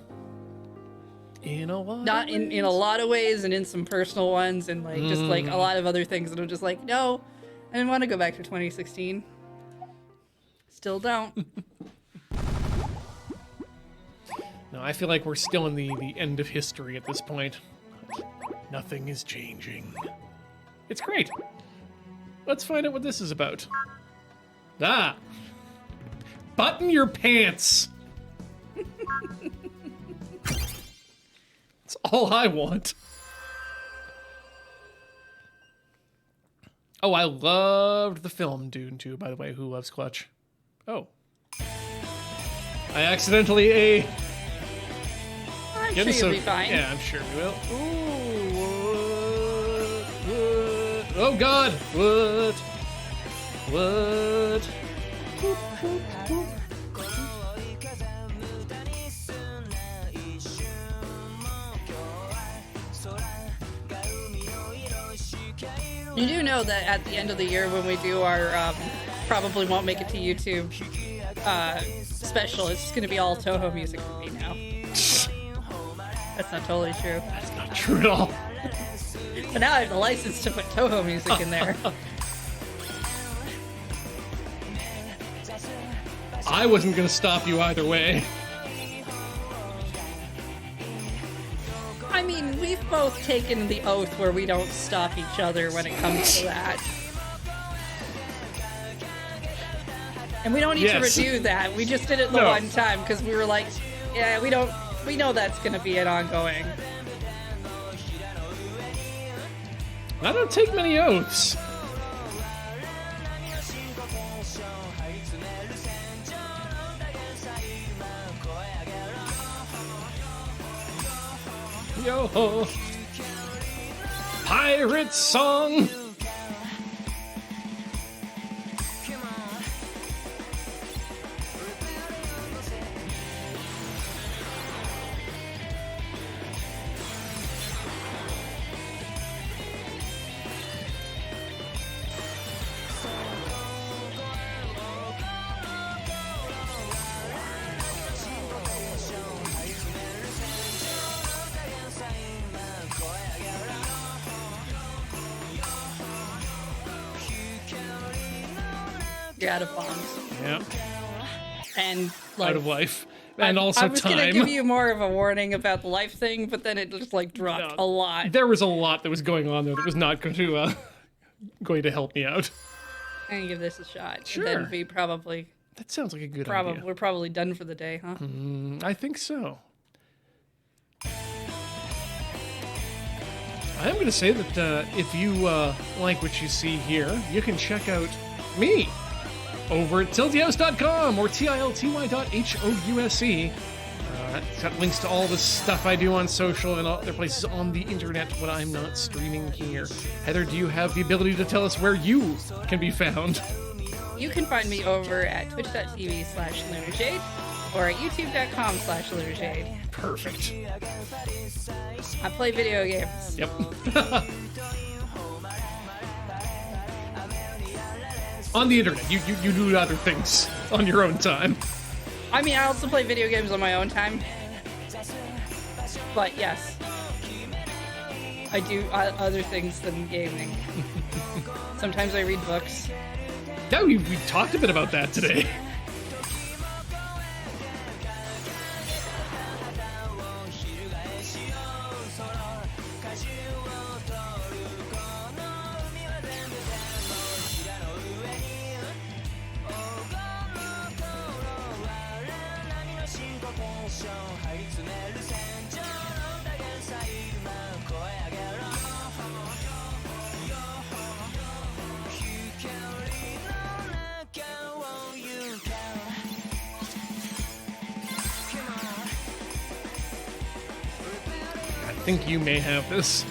In a lot Not of in a lot of ways, and in some personal ones, and like just like a lot of other things, and I'm just like, no, I didn't want to go back to 2016. Still don't. No, I feel like we're still in the end of history at this point. Nothing is changing. It's great. Let's find out what this is about. Button your pants. That's all I want. Oh, I loved the film Dune too, by the way. Who loves Clutch? Oh. I accidentally I'm sure you'll be fine. Yeah, I'm sure we will. Ooh, what? Oh God! What? What? You do know that at the end of the year when we do our probably won't make it to YouTube special, it's going to be all Touhou music for me now. That's not totally true. That's not true at all. But now I have the license to put Touhou music in there. I wasn't going to stop you either way. I mean, we've both taken the oath where we don't stop each other when it comes to that. And we don't need to redo that. We just did it the one time because we were like, yeah, we know that's going to be an ongoing. I don't take many oaths. Yo, pirate song. You're out of bombs. Yeah. And like, Out of life. And also I was time. going to give you more of a warning about the life thing, but then it just like dropped a lot. There was a lot that was going on there that was not going to help me out. I'm going to give this a shot. Sure. And then we probably... That sounds like a good Probably idea. we're probably done for the day, huh? I think so. I am going to say that if you like what you see here, you can check out me over at tiltyhouse.com or tilty.house. It's got links to all the stuff I do on social and other places on the internet when I'm not streaming here. Heather, do you have the ability to tell us where you can be found? You can find me over at twitch.tv/lunarjade or at youtube.com/lunarjade. Perfect. I play video games. Yep. On the internet, you do other things on your own time. I mean, I also play video games on my own time. But yes, I do other things than gaming. Sometimes I read books. Yeah, we talked a bit about that today. I think you may have this.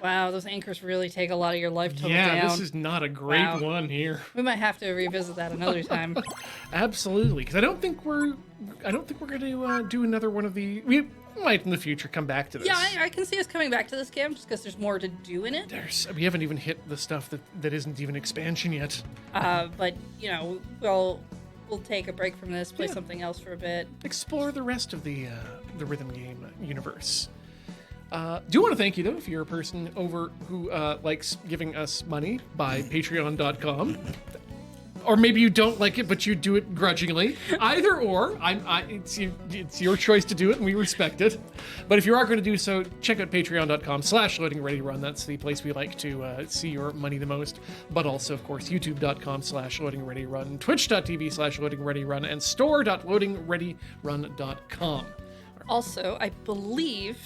Wow, those anchors really take a lot of your life total down. Yeah, this is not a great one here. We might have to revisit that another time. Absolutely, because I don't think we're going to do another one of the. We might in the future come back to this. Yeah, I can see us coming back to this game just because there's more to do in it. We haven't even hit the stuff that isn't even expansion yet. But you know, we'll take a break from this, play something else for a bit. Explore the rest of the rhythm game universe. Do want to thank you, though, if you're a person over who likes giving us money by patreon.com. Or maybe you don't like it, but you do it grudgingly. Either or, it's your choice to do it, and we respect it. But if you are going to do so, check out patreon.com/loadingreadyrun. That's the place we like to see your money the most. But also, of course, youtube.com/loadingreadyrun, twitch.tv/loadingreadyrun, and store.loadingreadyrun.com. Also, I believe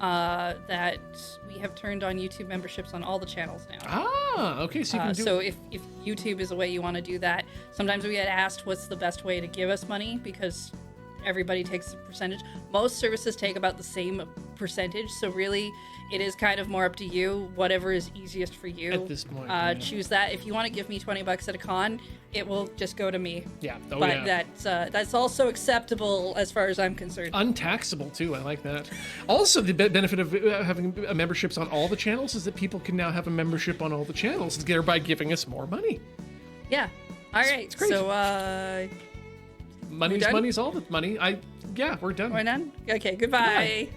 that we have turned on YouTube memberships on all the channels now. Ah, okay, so you can do So if YouTube is a way you want to do that, sometimes we get asked what's the best way to give us money because everybody takes a percentage. Most services take about the same percentage, so really it is kind of more up to you, whatever is easiest for you. At this point, yeah. Choose that. If you want to give me $20 at a con, it will just go to me. Yeah. But that's also acceptable as far as I'm concerned. Untaxable too. I like that. Also, the benefit of having memberships on all the channels is that people can now have a membership on all the channels, thereby giving us more money. Yeah. All right. It's great. So money's all the money. Yeah, we're done. we're done. Okay. Goodbye.